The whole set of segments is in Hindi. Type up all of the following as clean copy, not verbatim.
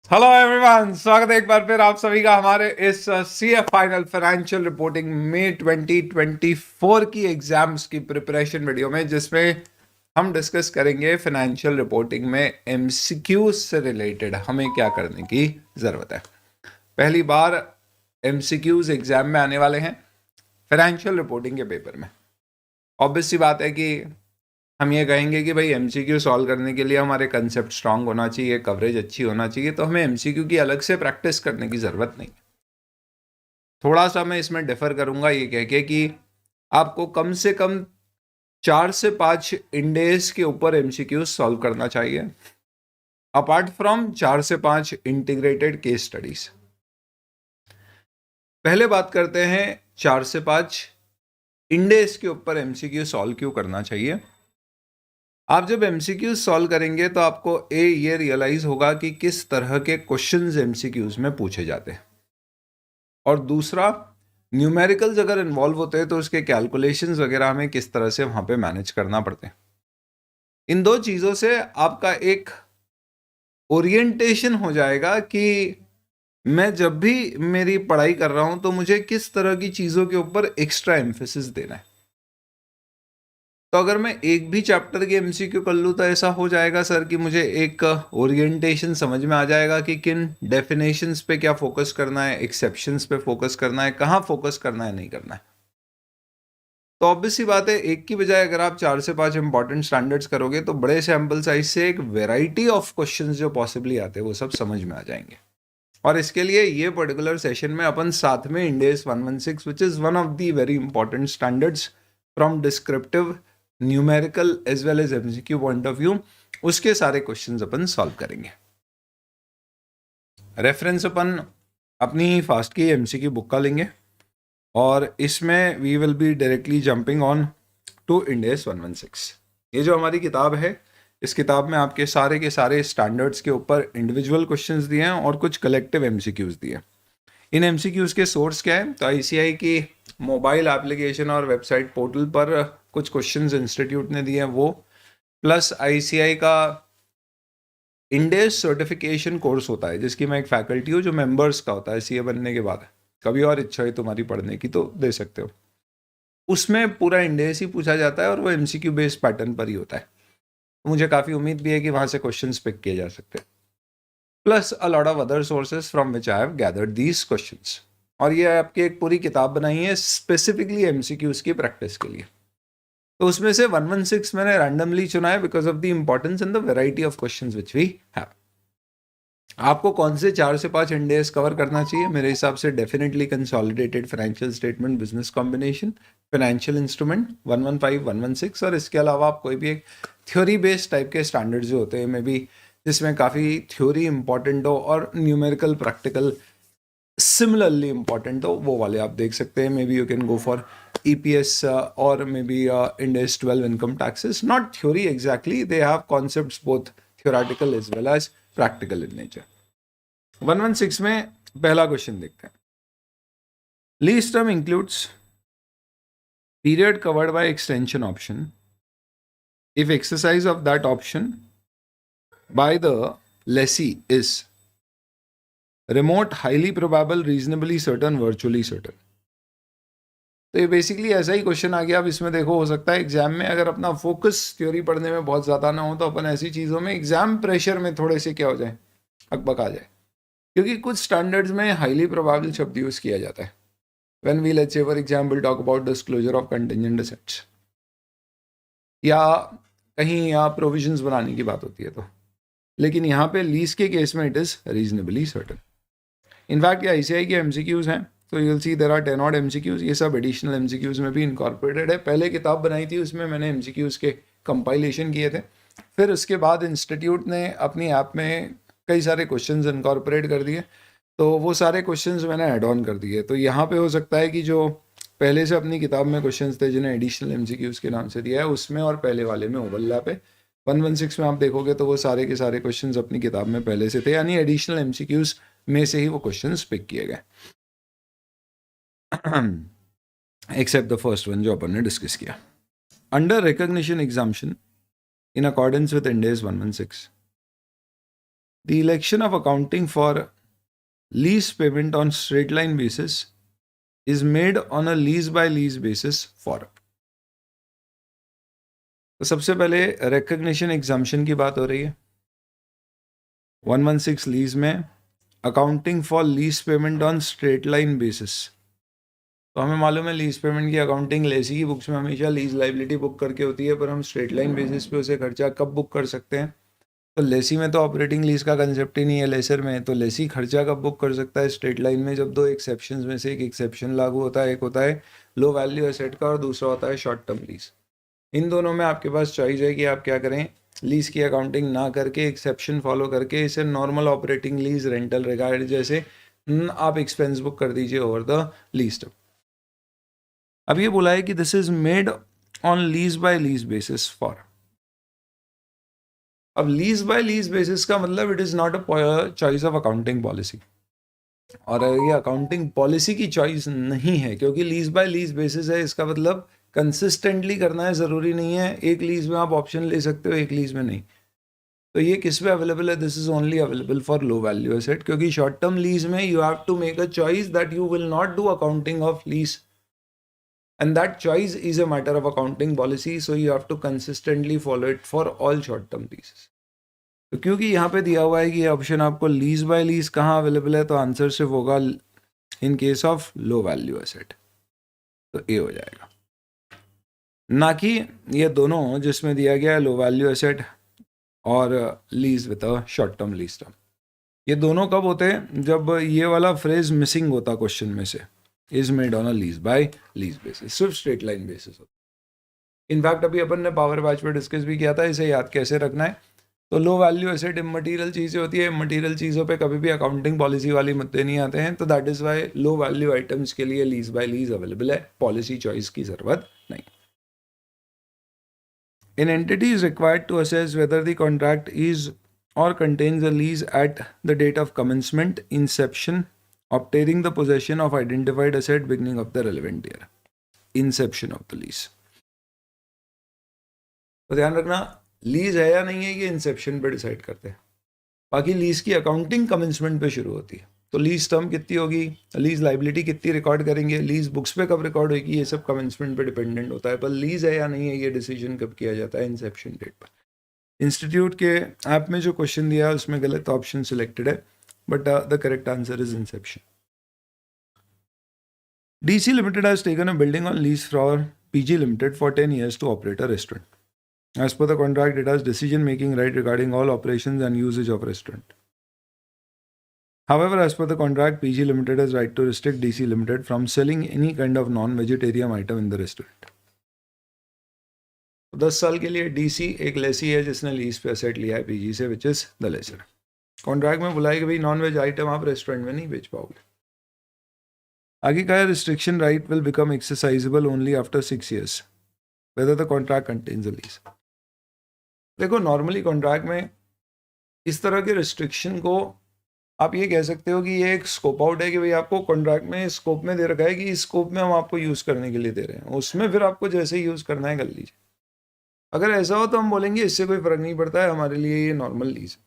हेलो एवरीवन, स्वागत है एक बार फिर आप सभी का हमारे इस सीएफ फाइनल फाइनेंशियल रिपोर्टिंग में 2024 की एग्जाम्स की प्रिपरेशन वीडियो में, जिसमें हम डिस्कस करेंगे फाइनेंशियल रिपोर्टिंग में एमसीक्यूज से रिलेटेड हमें क्या करने की ज़रूरत है। पहली बार एमसीक्यूज एग्जाम में आने वाले हैं फाइनेंशियल रिपोर्टिंग के पेपर में। ऑब्वियस सी बात है कि हम ये कहेंगे कि भाई एमसीक्यू सॉल्व करने के लिए हमारे कंसेप्ट स्ट्रांग होना चाहिए, कवरेज अच्छी होना चाहिए, तो हमें एमसीक्यू की अलग से प्रैक्टिस करने की ज़रूरत नहीं। थोड़ा सा मैं इसमें डिफर करूंगा ये कह के कि आपको कम से कम 4 से 5 इंडेज के ऊपर एमसीक्यू सॉल्व करना चाहिए, अपार्ट फ्रॉम 4 से 5 इंटीग्रेटेड केस स्टडीज। पहले बात करते हैं 4 से 5 इंडेज के ऊपर एमसीक्यू सॉल्व क्यों करना चाहिए। आप जब एमसीक्यूज सॉल्व करेंगे तो आपको ये रियलाइज होगा कि किस तरह के क्वेश्चंस एमसीक्यूज में पूछे जाते हैं, और दूसरा न्यूमेरिकल्स अगर इन्वॉल्व होते हैं तो उसके कैलकुलेशंस वगैरह हमें किस तरह से वहां पे मैनेज करना पड़ते हैं। इन दो चीज़ों से आपका एक ओरिएंटेशन हो जाएगा कि मैं जब भी मेरी पढ़ाई कर रहा हूं तो मुझे किस तरह की चीज़ों के ऊपर एक्स्ट्रा एम्फेसिस देना है। तो अगर मैं एक भी चैप्टर की एमसीक्यू कर लूँ तो ऐसा हो जाएगा सर कि मुझे एक ओरिएंटेशन समझ में आ जाएगा कि किन डेफिनेशंस पे क्या फोकस करना है, एक्सेप्शंस पे फोकस करना है, कहाँ फोकस करना है, नहीं करना है। तो ऑब्वियस सी बात है, एक की बजाय अगर आप 4 से 5 इंपॉर्टेंट स्टैंडर्ड्स करोगे तो बड़े सैम्पल साइज से एक वेराइटी ऑफ क्वेश्चंस जो पॉसिबली आते हैं वो सब समझ में आ जाएंगे। और इसके लिए ये पर्टिकुलर सेशन में अपन साथ में Ind AS 116 which is one of the very important standards from descriptive, numerical as well as MCQ point of view, उसके सारे क्वेश्चंस अपन सॉल्व करेंगे। रेफरेंस अपन अपनी फास्ट की एमसीक्यू बुक का लेंगे और इसमें we will be directly jumping on to Ind AS 116। ये जो हमारी किताब है, इस किताब में आपके सारे के सारे स्टैंडर्ड्स के ऊपर इंडिविजुअल क्वेश्चंस दिए हैं और कुछ कलेक्टिव एमसीक्यूज दिए हैं। इन एमसीक्यूज के सोर्स क्या है, तो आईसीआई की मोबाइल एप्लीकेशन और वेबसाइट पोर्टल पर कुछ क्वेश्चंस इंस्टीट्यूट ने दिए हैं वो, प्लस आईसीआई का इंडेस सर्टिफिकेशन कोर्स होता है जिसकी मैं एक फैकल्टी हूँ, जो मेंबर्स का होता है सीए बनने के बाद। कभी और इच्छा है तुम्हारी पढ़ने की तो दे सकते हो। उसमें पूरा इंडेस ही पूछा जाता है और वो एमसीक्यू बेस्ड पैटर्न पर ही होता है। मुझे काफ़ी उम्मीद भी है कि वहाँ से क्वेश्चंस पिक किए जा सकते हैं, plus a lot of other sources from which I have gathered these questions. और ये आपकी एक पूरी किताब बनाई है स्पेसिफिकली एमसीक्यूज की प्रैक्टिस के लिए। तो उसमें से 116 मैंने रैंडमली चुना है because of the importance and the variety of questions which we have. आपको कौन से 4 से 5 इंडेस कवर करना चाहिए? मेरे हिसाब से definitely consolidated financial statement, business combination, financial instrument 115, 116, और इसके अलावा आप कोई भी एक थ्योरी बेस्ड टाइप के स्टैंडर्ड्स जो होते हैं मे बी जिसमें काफ़ी थ्योरी इंपॉर्टेंट हो और न्यूमेरिकल प्रैक्टिकल सिमिलरली इंपॉर्टेंट हो, वो वाले आप देख सकते हैं। May be you can go for EPS और may be Ind AS 12 income taxes, not theory exactly, they have concepts both theoretical as well as practical in nature. 116 में पहला क्वेश्चन देखते हैं। Lease term includes period covered by extension option if exercise of that option by the lessee is remote, highly probable, reasonably certain, virtually certain। तो ये बेसिकली ऐसा ही क्वेश्चन आ गया। अब इसमें देखो, हो सकता है एग्जाम में अगर अपना फोकस थ्योरी पढ़ने में बहुत ज़्यादा ना हो तो अपन ऐसी चीज़ों में एग्जाम प्रेशर में थोड़े से क्या हो जाए, अकबक आ जाए, क्योंकि कुछ स्टैंडर्ड्स में हाईली प्रोबेबल शब्द यूज़ किया जाता है। When we let's say for example talk about disclosure of contingent assets, या कहीं यहाँ प्रोविजंस बनाने की बात होती है तो, लेकिन यहाँ पे लीज के केस में it is reasonably certain. In fact ये आईसीआई के एमसीक्यूज हैं, तो you will see there are 10 odd MCQs. ये सब एडिशनल एमसीक्यूज में भी इनकॉर्पोरेटेड है। पहले किताब बनाई थी उसमें मैंने एमसीक्यूज के कंपाइलेशन किए थे, फिर उसके बाद इंस्टीट्यूट ने अपनी ऐप में कई सारे क्वेश्चंस इनकॉर्पोरेट कर दिए, तो वो सारे क्वेश्चंस मैंने ऐड ऑन कर दिए। तो यहाँ पे हो सकता है कि जो पहले से अपनी किताब में क्वेश्चंस थे जिन्हें एडिशनल एमसीक्यूज के नाम से दिया है, उसमें और पहले वाले में ओवरलैप है। 116 में आप देखोगे तो वो सारे के सारे क्वेश्चंस अपनी किताब में पहले से थे, यानी एडिशनल एमसीक्यूज में से ही वो क्वेश्चंस पिक किए गए, एक्सेप्ट द फर्स्ट वन जो अपन ने डिस्कस किया। Under recognition exemption in accordance with Ind AS 116, the election of accounting for lease payment on straight line basis is made on a lease by lease basis for. तो सबसे पहले रिकग्निशन एग्जाम्पशन की बात हो रही है 116 लीज में, accounting for lease payment on straight line basis. तो हमें मालूम है लीज पेमेंट की अकाउंटिंग लेसी की बुक्स में हमेशा लीज लाइबिलिटी बुक करके होती है, पर हम स्ट्रेट लाइन बेसिस पे उसे खर्चा कब बुक कर सकते हैं? तो लेसी में तो ऑपरेटिंग लीज का कंसेप्ट ही नहीं है लेसर में, तो लेसी खर्चा कब बुक कर सकता है? स्ट्रेट लाइन में, जब दो एक्सेप्शंस में से एक एक्सेप्शन लागू होता है। एक होता है लो वैल्यू एसेट का और दूसरा होता है शॉर्ट टर्म लीज। इन दोनों में आपके पास चॉइस है कि आप क्या करें, लीज की अकाउंटिंग ना करके एक्सेप्शन फॉलो करके इसे normal operating lease, rental, regard जैसे आप एक्सपेंस बुक कर दीजिए ओवर द लीज टर्म। अब ये बोला है कि this is made on lease by lease basis for. अब लीज बाय लीज बेसिस का मतलब it is not a choice of accounting policy, और ये अकाउंटिंग पॉलिसी की चॉइस नहीं है, क्योंकि लीज बाय लीज बेसिस है। इसका मतलब कंसिस्टेंटली करना है, ज़रूरी नहीं है एक लीज में आप ऑप्शन ले सकते हो, एक लीज में नहीं। तो ये किस पे अवेलेबल है? This is only available for low value asset, क्योंकि शॉर्ट टर्म लीज में you have to make a choice that you will not do accounting of lease, and that choice is a matter of accounting policy, so you have to consistently follow it for all short term leases. तो क्योंकि यहाँ पे दिया हुआ है कि ये ऑप्शन आपको लीज बाय लीज कहाँ अवेलेबल है, तो आंसर सिर्फ होगा इन case of low value asset, तो ए हो जाएगा, ना कि ये दोनों जिसमें दिया गया है लो वैल्यू एसेट और lease with a short term lease term. ये दोनों कब होते हैं? जब ये वाला फ्रेज मिसिंग होता क्वेश्चन में से, is made on a lease by lease basis, सिर्फ स्ट्रेट लाइन बेसिस होता। इनफैक्ट अभी अपन ने पावर बैच पे डिस्कस भी किया था इसे याद कैसे रखना है। तो लो वैल्यू एसेट इमटेरियल चीज़ें होती है, इमटेरियल चीज़ों पे कभी भी अकाउंटिंग पॉलिसी वाली मुद्दे नहीं आते हैं, तो that is why low value items के लिए लीज बाय लीज अवेलेबल है, पॉलिसी चॉइस की ज़रूरत नहीं। An entity is required to assess whether the contract is or contains a lease at the date of commencement, inception, obtaining the possession of identified asset beginning of the relevant year, inception of the lease। तो ध्यान रखना, लीज है या नहीं है ये इंसेप्शन पे डिसाइड करते हैं, बाकी लीज की अकाउंटिंग कमेंसमेंट पे शुरू होती है। तो लीज टर्म कितनी होगी, लीज लाइबिलिटी कितनी रिकॉर्ड करेंगे, लीज बुक्स पे कब रिकॉर्ड होगी, ये सब कमेंसमेंट पे डिपेंडेंट होता है। पर लीज है या नहीं है ये डिसीजन कब किया जाता है? इंसेप्शन डेट पर। इंस्टीट्यूट के ऐप में जो क्वेश्चन दिया है उसमें गलत ऑप्शन सिलेक्टेड है, but the correct answer is Inception. DC Limited has taken a building on lease for PG Limited for 10 years to operate a restaurant. As per the contract, it has decision-making right regarding all operations and usage of restaurant. However, as per the contract, PG Limited has right to restrict DC Limited from selling any kind of non-vegetarian item in the restaurant. 10 साल के लिए DC एक लेसी है जिसने लीज पे असेट लिया है PG से, which is the lessor. Contract में बुलाया कि भाई नॉन वेज आइटम आप रेस्टोरेंट में नहीं बेच पाओगे। आगे का है restriction right will become exercisable only after 6 years whether the contract contains a lease। देखो नॉर्मली कॉन्ट्रैक्ट में इस तरह के रिस्ट्रिक्शन को आप ये कह सकते हो कि ये एक स्कोप आउट है कि भाई आपको कॉन्ट्रैक्ट में स्कोप में दे रखा है कि इस स्कोप में हम आपको यूज़ करने के लिए दे रहे हैं, उसमें फिर आपको जैसे यूज़ करना है कर लीजिए। अगर ऐसा हो तो हम बोलेंगे इससे कोई फ़र्क नहीं पड़ता है, हमारे लिए ये नॉर्मल लीज है।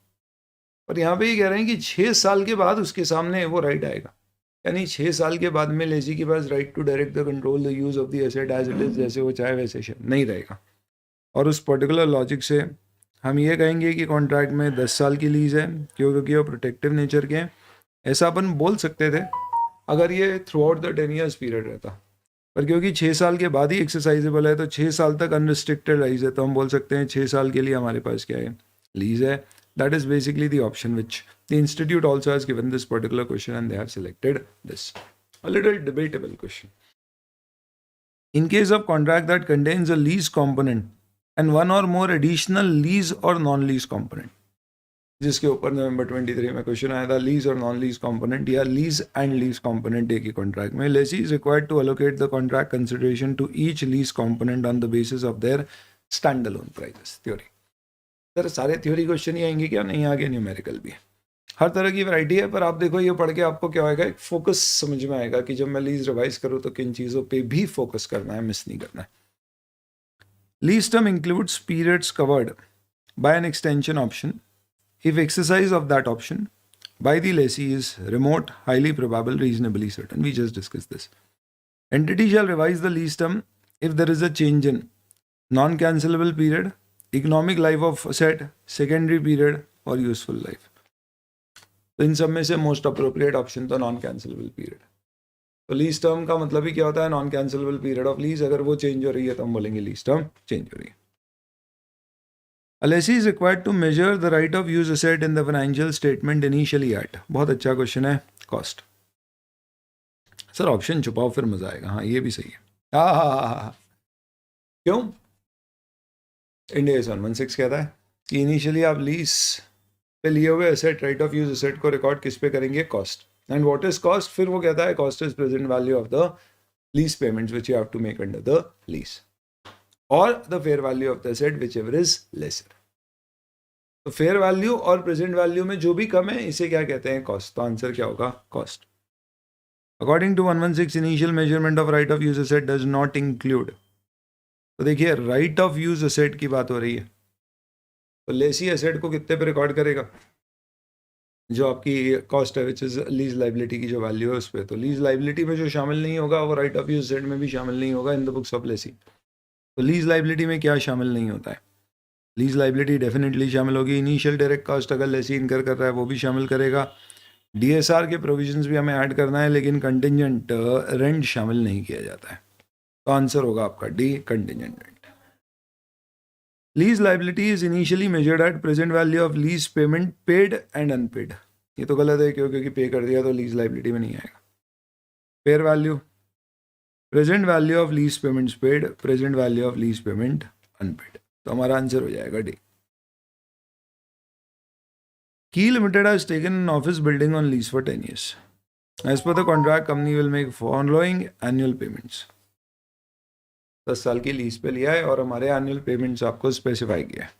पर यहाँ पे ये कह रहे हैं कि 6 साल के बाद उसके सामने वो राइट आएगा, यानी 6 साल के बाद में लेसी के पास right to direct the control the use of the asset as it is, जैसे वो चाहे वैसे नहीं रहेगा। और उस पर्टिकुलर लॉजिक से हम ये कहेंगे कि कॉन्ट्रैक्ट में 10 साल की लीज है, क्योंकि वो प्रोटेक्टिव नेचर के हैं। ऐसा अपन बोल सकते थे अगर ये through out the 10 years period रहता, पर क्योंकि 6 साल के बाद ही एक्सरसाइजेबल है, तो 6 साल तक अनरिस्ट्रिक्टेड लीज है, तो हम बोल सकते हैं 6 साल के लिए हमारे पास क्या है, लीज है। That is basically the option which the institute also has given this particular question and they have selected this. A little debatable question. In case of contract that contains a lease component and one or more additional lease or non-lease component, जिसके ऊपर नवंबर 23 में क्वेश्चन आया था, लीज और नॉन लीज कंपोनेंट या लीज एंड लीज कंपोनेंट एक ही कॉन्ट्रैक्ट में, lessee is required to allocate the contract consideration to each lease component on the basis of their stand alone prices. Theory sir सारे थ्योरी क्वेश्चन ही आएंगे क्या? नहीं, आगे न्यूमेरिकल भी है, हर तरह की वैरायटी है। पर आप देखो ये पढ़ के आपको क्या होएगा, एक फोकस समझ में आएगा कि जब मैं लीज रिवाइज करूँ तो किन चीज़ों पे भी फोकस करना है, मिस नहीं करना है। Lease term includes periods covered by an extension option if exercise of that option by the lessee is remote, highly probable, reasonably certain. We just discussed this. Entity shall revise the lease term if there is a change in non-cancelable period, economic life of asset, secondary period और useful life. तो इन सब में से मोस्ट अप्रोप्रिएट ऑप्शन तो नॉन कैंसिलेबल पीरियड. तो लीज टर्म का मतलब ही क्या होता है? Non cancellable period of lease. अगर वो चेंज हो रही है तो हम बोलेंगे लीज टर्म चेंज हो रही है. A lessee is required to measure the right of use asset in the financial statement initially at. बहुत अच्छा क्वेश्चन है. कॉस्ट. सर ऑप्शन छुपाओ फिर मजा आएगा. हाँ ये भी सही है. हाँ. क्यों? इंडिया 116 कहता है कि इनिशियली आप लीज पे लिए हुए asset, right of use asset को रिकॉर्ड किस पे करेंगे? Cost. And what is cost? फिर वो कहता है cost is present value of the lease payments which you have to make under the lease और the fair value of the asset whichever is lesser. तो फेयर वैल्यू और प्रेजेंट वैल्यू में जो भी कम है इसे क्या कहते हैं? कॉस्ट. तो आंसर क्या होगा? Cost. According to 116 initial measurement of right of use asset does not include. तो देखिए राइट ऑफ यूज एसेट की बात हो रही है. तो लेसी एसेट को कितने पे रिकॉर्ड करेगा? जो आपकी कॉस्ट है विच इज लीज लाइबिलिटी की जो वैल्यू है उस पर. तो लीज लाइबिलिटी में जो शामिल नहीं होगा वो राइट ऑफ यूज एसेट में भी शामिल नहीं होगा in the books of Lesi. तो लीज लाइबिलिटी में क्या शामिल नहीं होता है? लीज लाइबिलिटी डेफिनेटली शामिल होगी. इनिशियल डायरेक्ट कॉस्ट अगर लेसी इनकर कर रहा है वो भी शामिल करेगा. डीएसआर के प्रोविजंस भी हमें ऐड करना है लेकिन कंटिजेंट रेंट शामिल नहीं किया जाता है. तो आंसर होगा आपका D, contingent rent. Lease liability is initially measured at present value of lease payment paid and unpaid. ये तो गलत है क्योंकि पे कर दिया तो लीज लाइबिलिटी में नहीं आएगा. Fair value, present value of lease payments paid, present value of lease payment unpaid. तो हमारा आंसर हो जाएगा D. K limited has taken an office building on lease for 10 years. As per the contract company will make following annual payments. 10 साल की लीज पे लिया है और हमारे एनुअल पेमेंट्स आपको स्पेसिफाई किया है.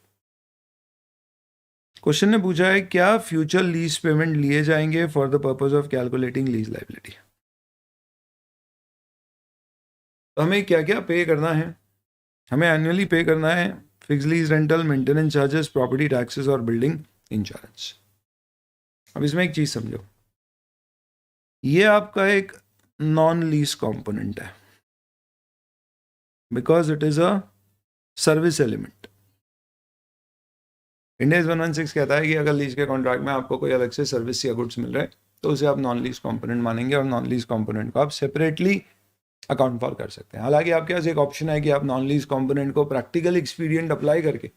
क्वेश्चन ने पूछा है क्या फ्यूचर लीज पेमेंट लिए जाएंगे for the purpose of calculating lease liability. तो हमें क्या क्या पे करना है? हमें एनुअली पे करना है fix lease rental, maintenance charges, property taxes और बिल्डिंग इंश्योरेंस. अब इसमें एक चीज समझो, ये आपका एक नॉन लीज कंपोनेंट है because it is a service element. India 116 कहता है कि अगर लीज के कॉन्ट्रैक्ट में आपको कोई अलग से सर्विस या गुड्स मिल रहा है तो उसे आप नॉन लीज कंपोनेंट मानेंगे और नॉन लीज कंपोनेंट को आप सेपरेटली अकाउंट फॉर कर सकते हैं. हालांकि आपके पास एक ऑप्शन है कि आप नॉन लीज कंपोनेंट को प्रैक्टिकल एक्सपीरियंट अप्लाई करके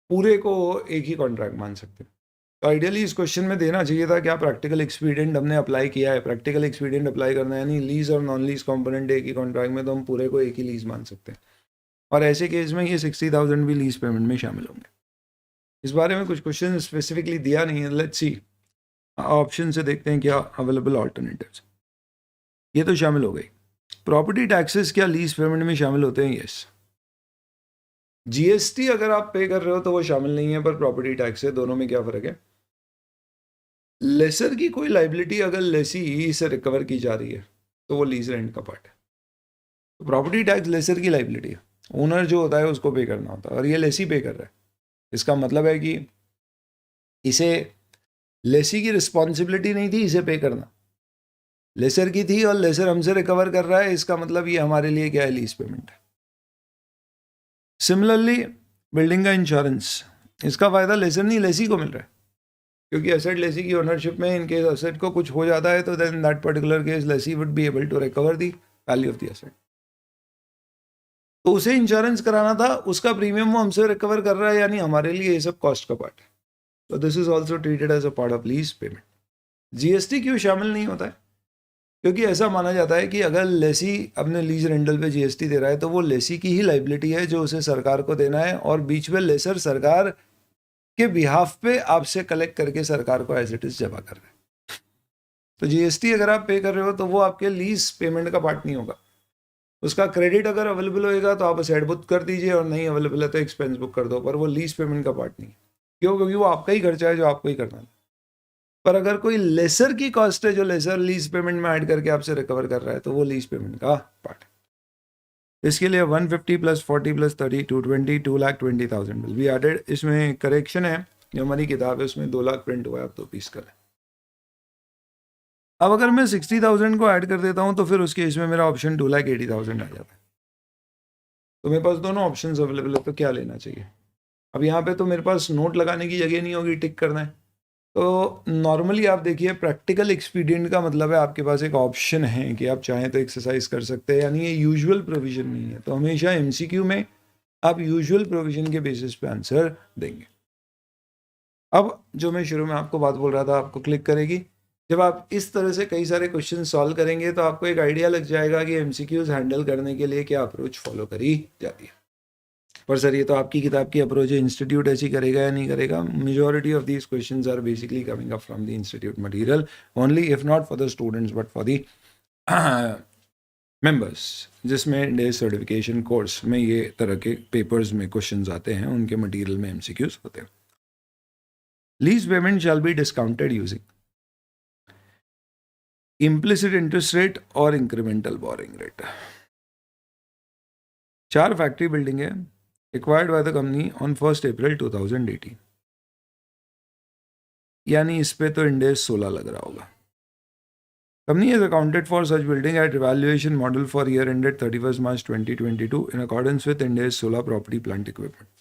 पूरे को एक ही कॉन्ट्रैक्ट मान सकते हैं. तो आइडियली इस क्वेश्चन में देना चाहिए था क्या प्रैक्टिकल एक्सपीरियंट हमने अप्लाई किया है. प्रैक्टिकल एक्सपीरियंट अप्लाई करना है यानी लीज और नॉन लीज कंपोनेंट एक ही कॉन्ट्रैक्ट में, तो हम पूरे को एक ही लीज मान सकते हैं. और ऐसे केस में ये 60,000 भी लीज पेमेंट में शामिल होंगे. इस बारे में कुछ क्वेश्चन स्पेसिफिकली दिया नहीं है. लेट्स सी, ऑप्शन से देखते हैं क्या अवेलेबल ऑल्टरनेटिव्स. ये तो शामिल हो गई. प्रॉपर्टी टैक्सेस क्या लीज पेमेंट में शामिल होते हैं? यस. जीएसटी अगर आप पे कर रहे हो तो वो शामिल नहीं है, पर प्रॉपर्टी टैक्स है. दोनों में क्या फर्क है? लेसर की कोई लाइबिलिटी अगर लेसी से रिकवर की जा रही है तो वो लीज रेंट का पार्ट है. तो प्रॉपर्टी टैक्स लेसर की लाइबिलिटी है, ओनर जो होता है उसको पे करना होता है और ये लेसी पे कर रहा है. इसका मतलब है कि इसे लेसी की रिस्पॉन्सिबिलिटी नहीं थी इसे पे करना, लेसर की थी और लेसर हमसे रिकवर कर रहा है. इसका मतलब ये हमारे लिए क्या है? लीज पेमेंट है. सिमिलरली बिल्डिंग का इंश्योरेंस, इसका फायदा लेसर नहीं लेसी को मिल रहा है क्योंकि एसेट लेसी की ओनरशिप में इन केस एसेट को कुछ हो जाता है तो then that particular case lessee would be able to recover the value of the asset. तो उसे इंश्योरेंस कराना था, उसका प्रीमियम वो हमसे रिकवर कर रहा है, यानी हमारे लिए ये सब कॉस्ट का पार्ट है. तो this is also treated as a part of lease payment. GST क्यों शामिल नहीं होता है? क्योंकि ऐसा माना जाता है कि अगर लेसी अपने लीज रेंटल पे जीएसटी दे रहा है तो वो लेसी की ही लाइबिलिटी है जो उसे सरकार को देना है और बीच में लेसर सरकार के बिहाफ पे आपसे कलेक्ट करके सरकार को एज इट इज जमा कर रहे हैं. तो जीएसटी अगर आप पे कर रहे हो तो वो आपके लीज पेमेंट का पार्ट नहीं होगा. उसका क्रेडिट अगर अवेलेबल होएगा तो आप एसेट बुक कर दीजिए और नहीं अवेलेबल है तो एक्सपेंस बुक कर दो, पर वो लीज पेमेंट का पार्ट नहीं है. क्यों? क्योंकि वो आपका ही खर्चा है जो आपको ही करना है. पर अगर कोई लेसर की कॉस्ट है जो लेसर लीज पेमेंट में ऐड करके आपसे रिकवर कर रहा है तो वो लीज पेमेंट का पार्ट है. इसके लिए 150 + 40 + 30 220 2,20,000 विल बी एडेड. इसमें करेक्शन है, ये हमारी किताब है, उसमें 2 लाख प्रिंट हुआ है, आप 2 पीस करें। अब अगर मैं 60,000 को ऐड कर देता हूँ तो फिर उस केस में मेरा ऑप्शन 2,80,000 आ जाता है। तो मेरे पास दोनों ऑप्शंस अवेलेबल है, तो क्या लेना चाहिए? अब यहाँ पे तो मेरे पास नोट लगाने की जगह नहीं होगी, टिक करना है। तो नॉर्मली आप देखिए, प्रैक्टिकल एक्सपीडियंट का मतलब है आपके पास एक ऑप्शन है कि आप चाहें तो एक्सरसाइज कर सकते हैं, यानी ये यूजुअल प्रोविजन नहीं है। तो हमेशा एमसीक्यू में आप यूजुअल प्रोविजन के बेसिस पे आंसर देंगे। अब जो मैं शुरू में आपको बात बोल रहा था आपको क्लिक करेगी। जब आप इस तरह से कई सारे क्वेश्चन सॉल्व करेंगे तो आपको एक आइडिया लग जाएगा कि एमसीक्यूज हैंडल करने के लिए क्या अप्रोच फॉलो करी जाती है। पर सर ये तो आपकी किताब की अप्रोच है, इंस्टीट्यूट ऐसी करेगा या नहीं करेगा? Majority of these questions are basically coming up from the institute material only, if not for the students but for the members, जिसमें डे सर्टिफिकेशन कोर्स में ये तरह के पेपर्स में क्वेश्चंस आते हैं, उनके मटेरियल में एमसीक्यूज होते हैं। Lease payment shall be discounted using implicit interest rate और incremental borrowing rate। 4 factory building है acquired by the company on 1st April 2018, यानी इस पे तो इंडेस 16 लग रहा होगा। Company has accounted for such building at evaluation model for year ended 31st March 2022 in accordance with Index 16 property plant equipment।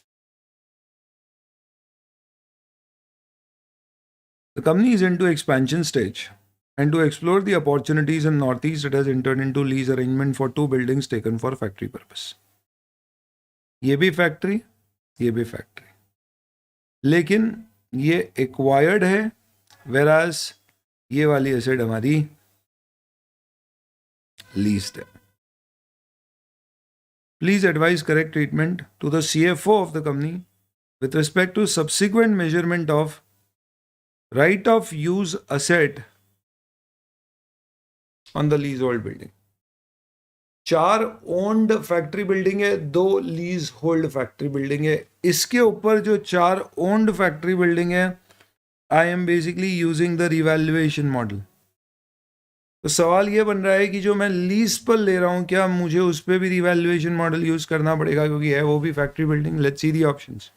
The company is into expansion stage and to explore the opportunities in Northeast, it has entered into lease arrangement for 2 buildings taken for factory purpose। ये भी फैक्ट्री, ये भी फैक्ट्री, लेकिन ये एक्वायर्ड है, वेराज ये वाली एसेट हमारी लीज्ड है। Please advise correct treatment to the CFO of the company with respect to subsequent measurement of right of use asset on the lease hold building. 4 owned factory building है, 2 लीज होल्ड फैक्ट्री बिल्डिंग है। इसके ऊपर जो 4 ओन्ड फैक्ट्री बिल्डिंग है, I am basically using the revaluation model. तो सवाल ये बन रहा है कि जो मैं लीज पर ले रहा हूं, क्या मुझे उस पर भी रिवैल्यूएशन मॉडल यूज करना पड़ेगा, क्योंकि है वो भी factory building. Let's see the options.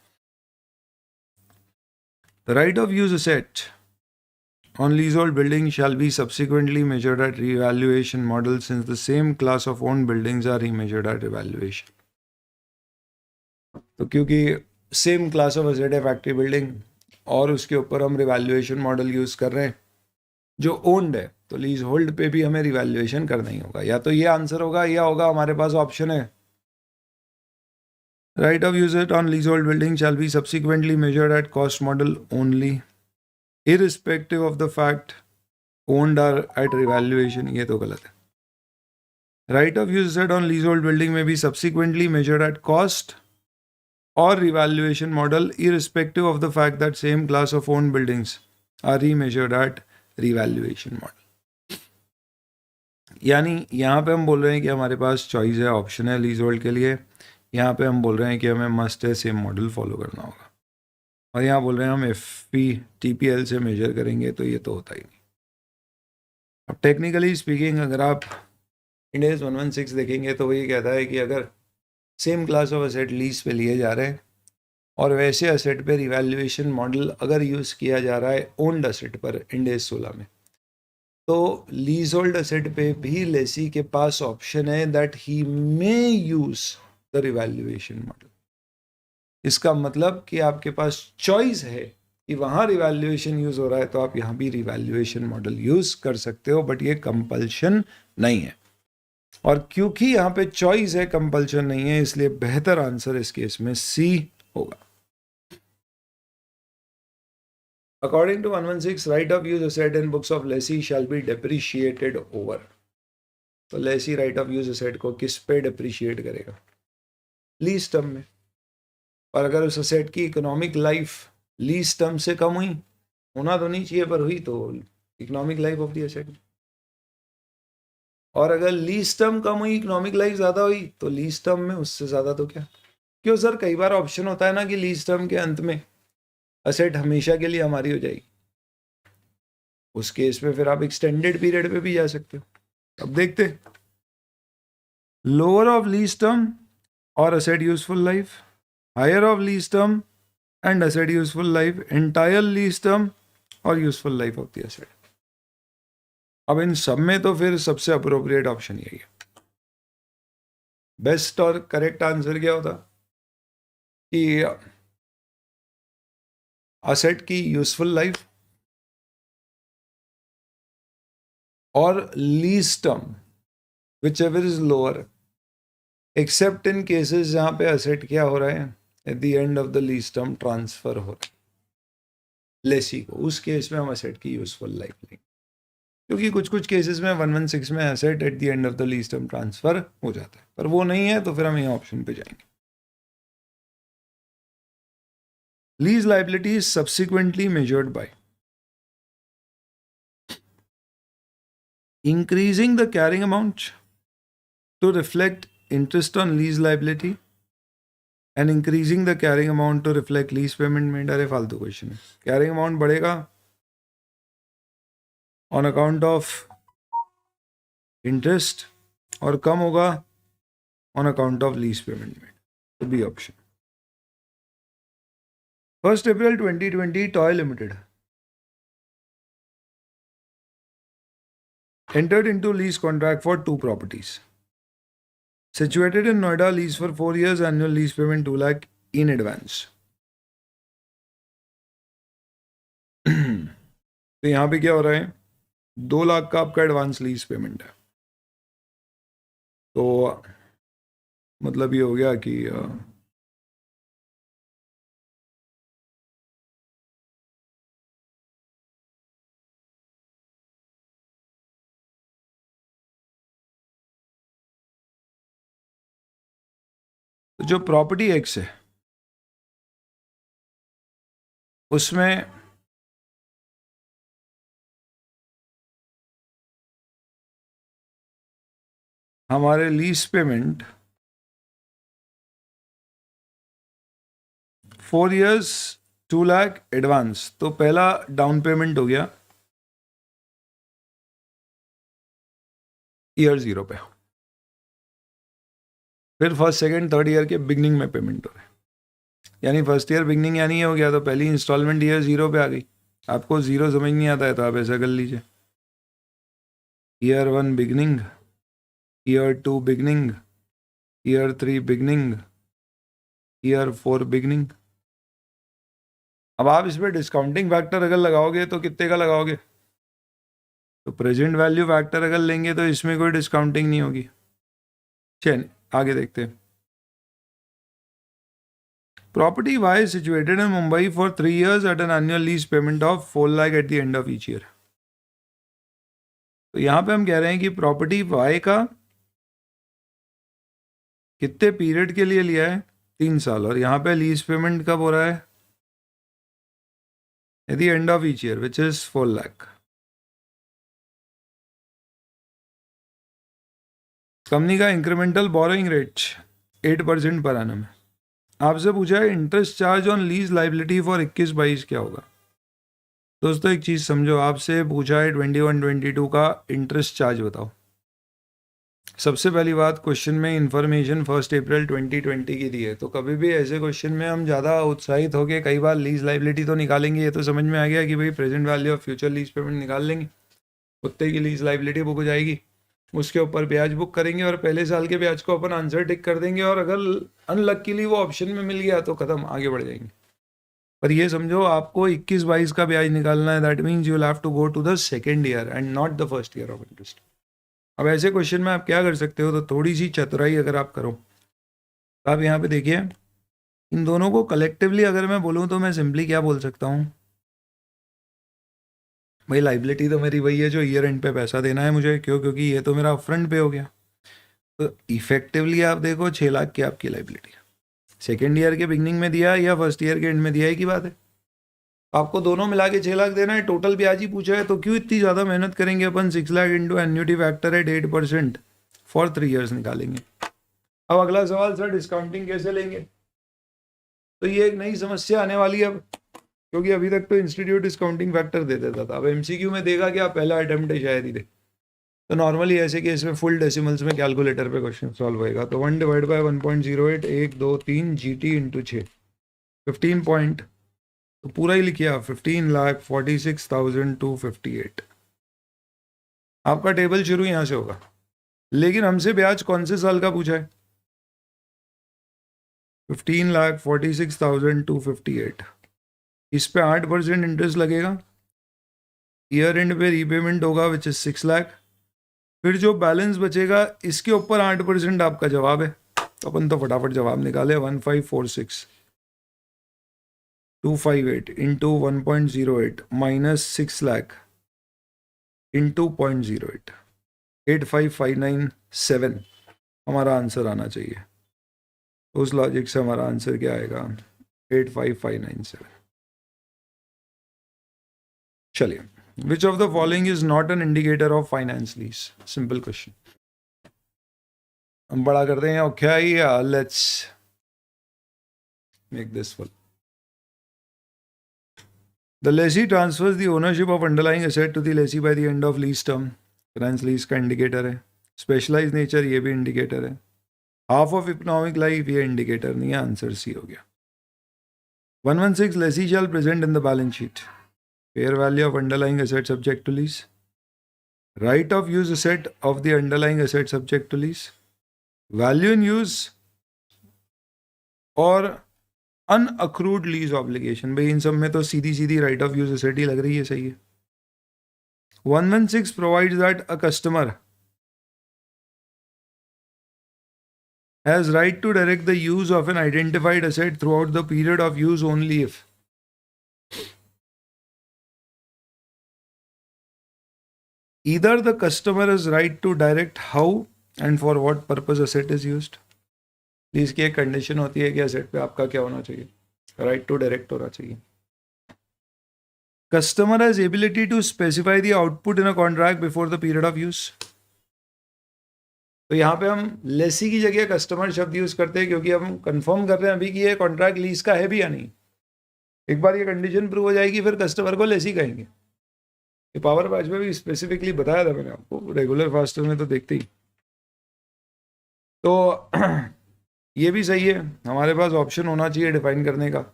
The right of use asset on leasehold building shall be subsequently measured at revaluation model since the same class of owned buildings are remeasured at evaluation। तो क्योंकि सेम क्लास ऑफ एसेट है फैक्ट्री बिल्डिंग और उसके ऊपर हम रिवैल्यूएशन मॉडल यूज कर रहे हैं जो ओन्ड है, तो लीज होल्ड पे भी हमें रिवैल्यूएशन करना ही होगा। या तो ये आंसर होगा या होगा, हमारे पास ऑप्शन है right of use it on lease hold building shall be subsequently measured at cost model only irrespective of the fact owned are at revaluation। ये तो गलत है। Right of use asset on leasehold building may be subsequently measured at cost or revaluation model irrespective of the fact that same class of owned buildings are remeasured at revaluation model। यानी यहाँ पे हम बोल रहे हैं कि हमारे पास चॉइस है, ऑप्शन है लीजहोल्ड के लिए। यहाँ पे हम बोल रहे हैं कि हमें मस्ट है सेम मॉडल फॉलो करना होगा, और यहाँ बोल रहे हैं हम FP TPL से मेजर करेंगे, तो ये तो होता ही नहीं। अब टेक्निकली स्पीकिंग अगर आप इंडेस 116 देखेंगे तो वो ये कहता है कि अगर same class of asset lease पे लिए जा रहे हैं और वैसे एसेट पे रिवैल्यूएशन मॉडल अगर यूज़ किया जा रहा है ओन्ड एसेट पर इंडेस 16 में, तो लीज होल्ड एसेट पे भी लेसी के पास ऑप्शन है that he may use the revaluation model. इसका मतलब कि आपके पास चॉइस है कि वहाँ रिवैल्यूएशन यूज़ हो रहा है तो आप यहाँ भी रिवैल्यूएशन मॉडल यूज़ कर सकते हो, बट ये कंपल्शन नहीं है। और क्योंकि यहाँ पे चॉइस है, कंपल्शन नहीं है, इसलिए बेहतर आंसर इस केस में C होगा। According to 116 right of use asset in books of lessee shall be depreciated over. तो lessee right of use asset को किस पे डेप्रिशिएट करेगा? लीज टर्म में। और अगर उस असेट की इकोनॉमिक लाइफ लीज टर्म से कम हुई, होना तो नहीं चाहिए पर हुई, तो economic life of the asset. और अगर लीज टर्म कम हुई, इकोनॉमिक लाइफ ज़्यादा हुई, तो लीज टर्म में उससे ज़्यादा तो क्या। क्यों सर, कई बार ऑप्शन होता है ना कि लीज टर्म के अंत में असेट हमेशा के लिए हमारी हो जाएगी। उस केस में फिर आप एक्सटेंडेड पीरियड पे भी जा सकते हो। अब देखते लोअर ऑफ लीज टर्म और asset useful life, higher of lease term and asset useful life, entire lease term और useful life of the asset. अब इन सब में तो फिर सबसे अप्रोप्रिएट ऑप्शन यही है। बेस्ट और करेक्ट आंसर क्या होता कि असेट की यूजफुल लाइफ और lease term which ever is lower, accept in cases जहां पे असेट क्या हो रहा है, at the end of the lease term transfer हो रहा है लेसी को, उस केस में हम असेट की यूजफुल लाइफ लेंगे। क्योंकि कुछ कुछ केसेस में 116 में asset eight the end of the lease term transfer हो जाता है, पर वो नहीं है तो फिर हम यहाँ ऑप्शन पे जाएंगे। Lease liability is subsequently measured by increasing the carrying amount to reflect interest on lease liability and increasing the carrying amount to reflect lease payment made। अरे फालतू क्वेश्चन है। कैरिंग अमाउंट बढ़ेगा ऑन अकाउंट ऑफ इंटरेस्ट और कम होगा on account of lease payment made, तो B option. 1 April 2020 toy limited entered into lease contract for 2 properties situated in Noida, lease for 4 years, annual lease payment 2 lakh in advance। तो यहाँ पे क्या हो रहा है, 2 लाख का आपका एडवांस लीज पेमेंट है, तो मतलब ये हो गया कि तो जो प्रॉपर्टी एक्स है उसमें हमारे lease payment 4 years 2 lakh advance, तो पहला डाउन पेमेंट हो गया ईयर 0 पे, फिर फर्स्ट सेकंड थर्ड ईयर के बिगनिंग में पेमेंट हो रहा है, यानी फर्स्ट ईयर बिगनिंग यानी ये हो गया, तो पहली इंस्टॉलमेंट ईयर 0 पे आ गई। आपको 0 समझ नहीं आता है तो आप ऐसा कर लीजिए, year 1 beginning, year 2 beginning, year 3 beginning, year 4 beginning. अब आप इसमें डिस्काउंटिंग फैक्टर अगर लगाओगे तो कितने का लगाओगे, तो प्रेजेंट वैल्यू फैक्टर अगर लेंगे तो इसमें कोई डिस्काउंटिंग नहीं होगी। चलिए आगे देखते हैं। Property Y situated in Mumbai for 3 years at an annual lease payment of 4 lakh at the end of each year. तो यहां पे हम कह रहे हैं कि प्रॉपर्टी वाई का कितने पीरियड के लिए लिया है, 3 साल, और यहाँ पे लीज पेमेंट कब हो रहा है, at the end of each year which is 4 lakh. Company का incremental borrowing rate 8% per annum है। आपसे पूछा है interest charge on lease liability for 21-22 क्या होगा। दोस्तों एक चीज़ समझो, आपसे पूछा है 21-22 का इंटरेस्ट चार्ज बताओ। सबसे पहली बात, क्वेश्चन में इंफॉर्मेशन 1 अप्रैल 2020 की दी है, तो कभी भी ऐसे क्वेश्चन में हम ज़्यादा उत्साहित होकर कई बार लीज लाइबिलिटी तो निकालेंगे, ये तो समझ में आ गया कि भाई present value of future lease payment निकाल लेंगे, कुत्ते की लीज लाइबिलिटी बुक हो जाएगी, उसके ऊपर ब्याज बुक करेंगे और पहले साल के ब्याज को अपन आंसर टिक कर देंगे, और अगर अनलक्कीली वो ऑप्शन में मिल गया तो खत्म, आगे बढ़ जाएंगे। पर ये समझो आपको 21-22 का ब्याज निकालना है, that means you will have to go to the second year and not the first year of interest. अब ऐसे क्वेश्चन में आप क्या कर सकते हो, तो थोड़ी सी चतुराई अगर आप करो तो आप यहाँ पे देखिए, इन दोनों को कलेक्टिवली अगर मैं बोलूँ तो मैं सिंपली क्या बोल सकता हूँ, भाई लाइबिलिटी तो मेरी वही है जो ईयर एंड पे पैसा देना है मुझे, क्यों, क्योंकि ये तो मेरा फ्रंट पे हो गया। तो इफेक्टिवली आप देखो 6 लाख की आपकी लाइबिलिटी सेकेंड ईयर के बिगनिंग में दिया या फर्स्ट ईयर के एंड में दिया है की बात है, आपको दोनों मिला के 6 लाख देना है, टोटल ब्याज ही पूछा है, तो क्यों इतनी ज़्यादा मेहनत करेंगे अपन, 6 लाख into annuity factor at 8% for 3 years निकालेंगे। अब अगला सवाल, सर डिस्काउंटिंग कैसे लेंगे, तो ये एक नई समस्या आने वाली है अब, क्योंकि अभी तक तो इंस्टीट्यूट डिस्काउंटिंग फैक्टर दे देता था, अब एमसीक्यू में देगा क्या, पहला अटेम्प्ट है शायद ही दे, तो नॉर्मली ऐसे केस में फुल डेसिमल्स में कैलकुलेटर पे क्वेश्चन सॉल्व होएगा। तो 1 / 1.08 1, 2, 3 GT × 6, 15 पॉइंट, तो पूरा ही लिखिए आप, 15,46,258। आपका टेबल शुरू यहां से होगा, लेकिन हमसे ब्याज कौन से साल का पूछा है? 15,46,258। इस पे 8% इंटरेस्ट लगेगा, ईयर एंड पे रीपेमेंट होगा विच इज 6 लाख। फिर जो बैलेंस बचेगा इसके ऊपर 8% आपका जवाब है, तो अपन तो फटाफट जवाब निकाले। 1546,258 इंटू 1.08 माइनस 6 लाख इंटू 0.08, 85,597 हमारा आंसर आना चाहिए। उस लॉजिक से हमारा आंसर क्या आएगा? 85,597। चलिए, which of the following is not an indicator of finance lease? Simple question. हम बड़ा करते हैं okay, let's make this full. The lessee transfers the ownership of underlying asset to the lessee by the end of lease term. Finance lease का इंडिकेटर है। स्पेशलाइज नेचर ये भी इंडिकेटर है। हाफ ऑफ इकोनॉमिक लाइफ ये इंडिकेटर नहीं है, आंसर सी हो गया। 116 lessee shall present in the balance sheet fair value of underlying asset subject to lease, right of use asset of the underlying asset subject to lease, value in use और अनअक्रूड लीज ऑब्लिगेशन। भाई इन सब में तो सीधी सीधी राइट ऑफ यूज एसेट ही लग रही है, सही है। 116 provides that a customer has right to direct the use of an identified asset throughout the period of use only if either the customer has right to direct how and for what purpose asset is used। Lease की एक कंडीशन होती है कि एसेट पे आपका क्या होना चाहिए? राइट टू डायरेक्ट होना चाहिए। Customer has ability to specify the output in a contract before the period of use. तो यहाँ पे हम लेसी की जगह कस्टमर शब्द यूज करते हैं, क्योंकि हम कंफर्म कर रहे हैं अभी कि ये कॉन्ट्रैक्ट लीज का है भी या नहीं। एक बार ये कंडीशन प्रूव हो जाएगी फिर कस्टमर को लेसी कहेंगे। ये पावर बैच में भी स्पेसिफिकली बताया था मैंने आपको, रेगुलर फास्टर में तो देखते ही। तो ये भी सही है, हमारे पास ऑप्शन होना चाहिए डिफाइन करने का।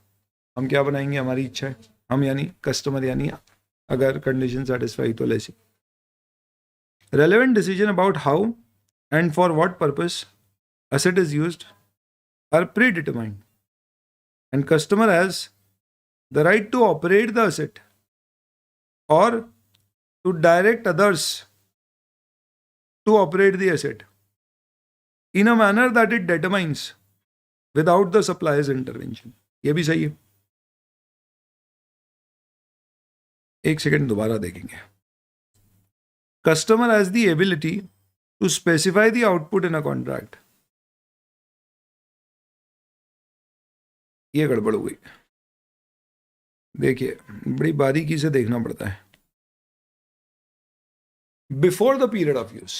हम क्या बनाएंगे, हमारी इच्छा है। हम यानी कस्टमर, यानी अगर कंडीशन सेटिस्फाई तो lessee. Relevant decision about how and for what purpose asset is used are predetermined, and customer has the right to operate the asset or to direct others to operate the asset in a manner that it determines without the supplier's intervention। ये भी सही है। एक सेकेंड दोबारा देखेंगे। Customer has the ability to specify the output in a contract। ये गड़बड़ हुई, देखिए बड़ी बारीकी से देखना पड़ता है। Before the period of use,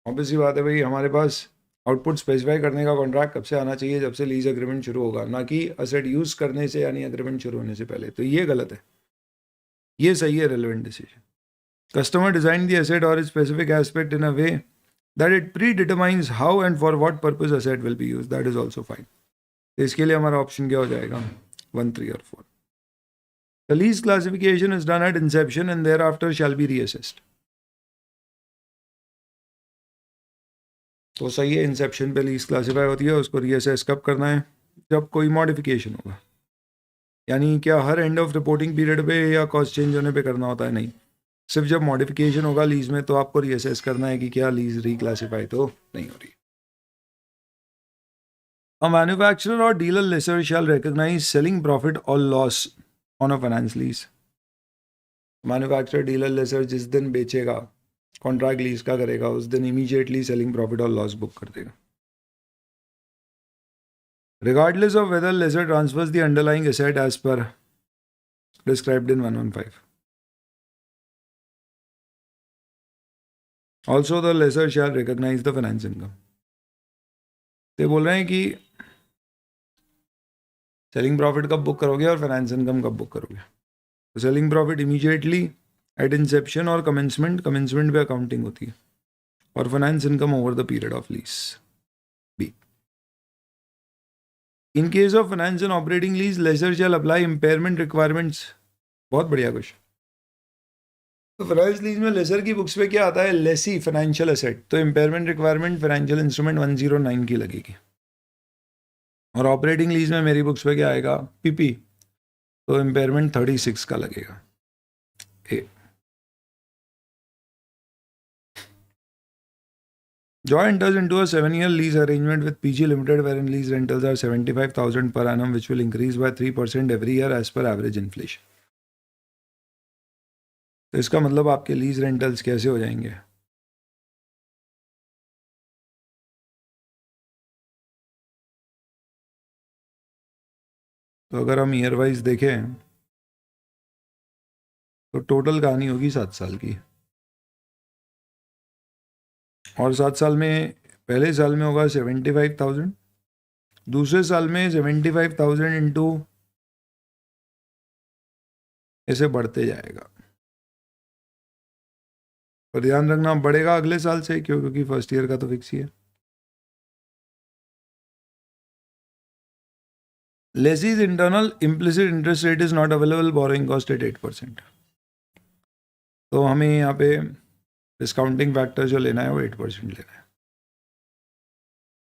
obviously बात है भाई, हमारे पास आउटपुट स्पेसिफाई करने का कॉन्ट्रैक्ट कब से आना चाहिए? जब से लीज एग्रीमेंट शुरू होगा, ना कि असेट यूज करने से यानी एग्रीमेंट शुरू होने से पहले। तो ये गलत है, ये सही है relevant decision. Customer design the asset और specific aspect in a way that it predetermines how and for what purpose asset will be used, that is also fine। तो इसके लिए हमारा ऑप्शन क्या हो जाएगा? 1, 3 और 4। The lease classification is done at inception and thereafter shall be reassessed। तो सही है, इंसेप्शन पे लीज क्लासिफाई होती है, उसको रीअसेस कब करना है? जब कोई मॉडिफिकेशन होगा। यानी क्या her end of reporting period पे या कॉस्ट चेंज होने पे करना होता है? नहीं, सिर्फ जब मॉडिफिकेशन होगा लीज में तो आपको रीअसेस करना है कि क्या लीज रिक्लासिफाई तो नहीं हो रही। A manufacturer or dealer lessor shall recognize selling profit or loss on a finance lease। Manufacturer dealer lessor जिस दिन बेचेगा, कॉन्ट्रैक्ट लीज का करेगा, उस दिन इमीडिएटली सेलिंग प्रॉफिट और लॉस बुक कर देगा। Regardless of whether lessor transfers the underlying asset as per described in 115। Also the lessor shall recognize the finance income। तो बोल रहे हैं कि सेलिंग प्रॉफिट कब बुक करोगे और फाइनेंस इनकम कब बुक करोगे? तो selling profit immediately at inception और कमेंसमेंट पे अकाउंटिंग होती है, और finance income over the period of lease. In case of finance and operating lease lessor shall apply impairment requirements. बहुत बढ़िया क्वेश्चन। तो फाइनेंस लीज में लेसर की बुक्स पे क्या आता है, लेसी फाइनेंशियल एसेट, तो इम्पेयरमेंट रिक्वायरमेंट फाइनेंशियल इंस्ट्रूमेंट 109 की लगेगी। और ऑपरेटिंग लीज में मेरी बुक्स पे क्या आएगा, पीपी, तो इम्पेयरमेंट 36 का लगेगा। ए Joy enters into a 7-year lease arrangement with PG Limited wherein lease rentals are 75,000 per annum which will increase by 3% every year as per average inflation. तो इसका मतलब आपके लीज रेंटल्स कैसे हो जाएंगे, तो अगर हम ईयर वाइज देखें तो टोटल कहानी होगी 7 साल की, और 7 साल में पहले साल में होगा 75,000, दूसरे साल में 75,000 इंटू ऐसे बढ़ते जाएगा। पर ध्यान रखना बढ़ेगा अगले साल से, क्यों, क्योंकि फर्स्ट ईयर का तो फिक्स ही है। Lessee's internal implicit interest rate is not available, borrowing cost at 8%. तो हमें यहाँ पे डिस्काउंटिंग फैक्टर जो लेना है वो 8% लेना है।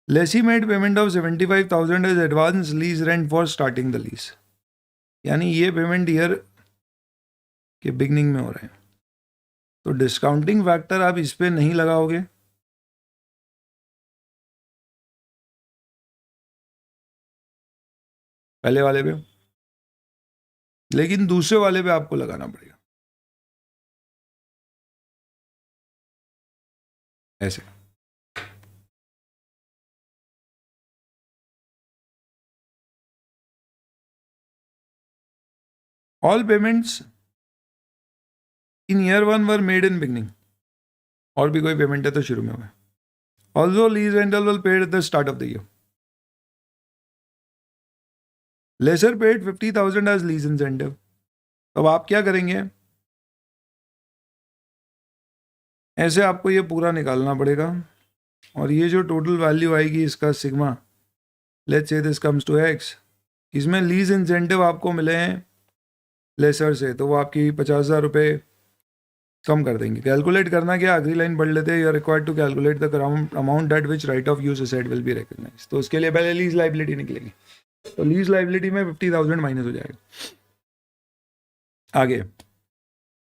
Lessee made payment of 75,000 as advance lease rent for starting the lease, यानी ये पेमेंट ईयर के बिगनिंग में हो रहा है, तो डिस्काउंटिंग फैक्टर आप इस पे नहीं लगाओगे, पहले वाले पे, लेकिन दूसरे वाले पे आपको लगाना पड़ेगा ऐसे। All payments in year 1 were made in beginning, और भी कोई पेमेंट है तो शुरू में हुआ। Also lease rental will paid at the start of the year. Lessor paid 50,000 as lease incentive. अब आप क्या करेंगे, ऐसे आपको ये पूरा निकालना पड़ेगा, और ये जो टोटल वैल्यू आएगी इसका sigma, let's say this comes to X, इसमें लीज इंसेंटिव आपको मिले हैं लेसर से, तो वो आपकी 50,000 रुपये कम कर देंगे। कैलकुलेट करना क्या, अगली लाइन पढ़ लेते हैं, you are required to calculate the amount at which right of use asset will be recognised. तो उसके लिए पहले लीज लाइबिलिटी निकलेगी, तो लीज लाइबिलिटी में 50,000 माइनस हो जाएगा। आगे,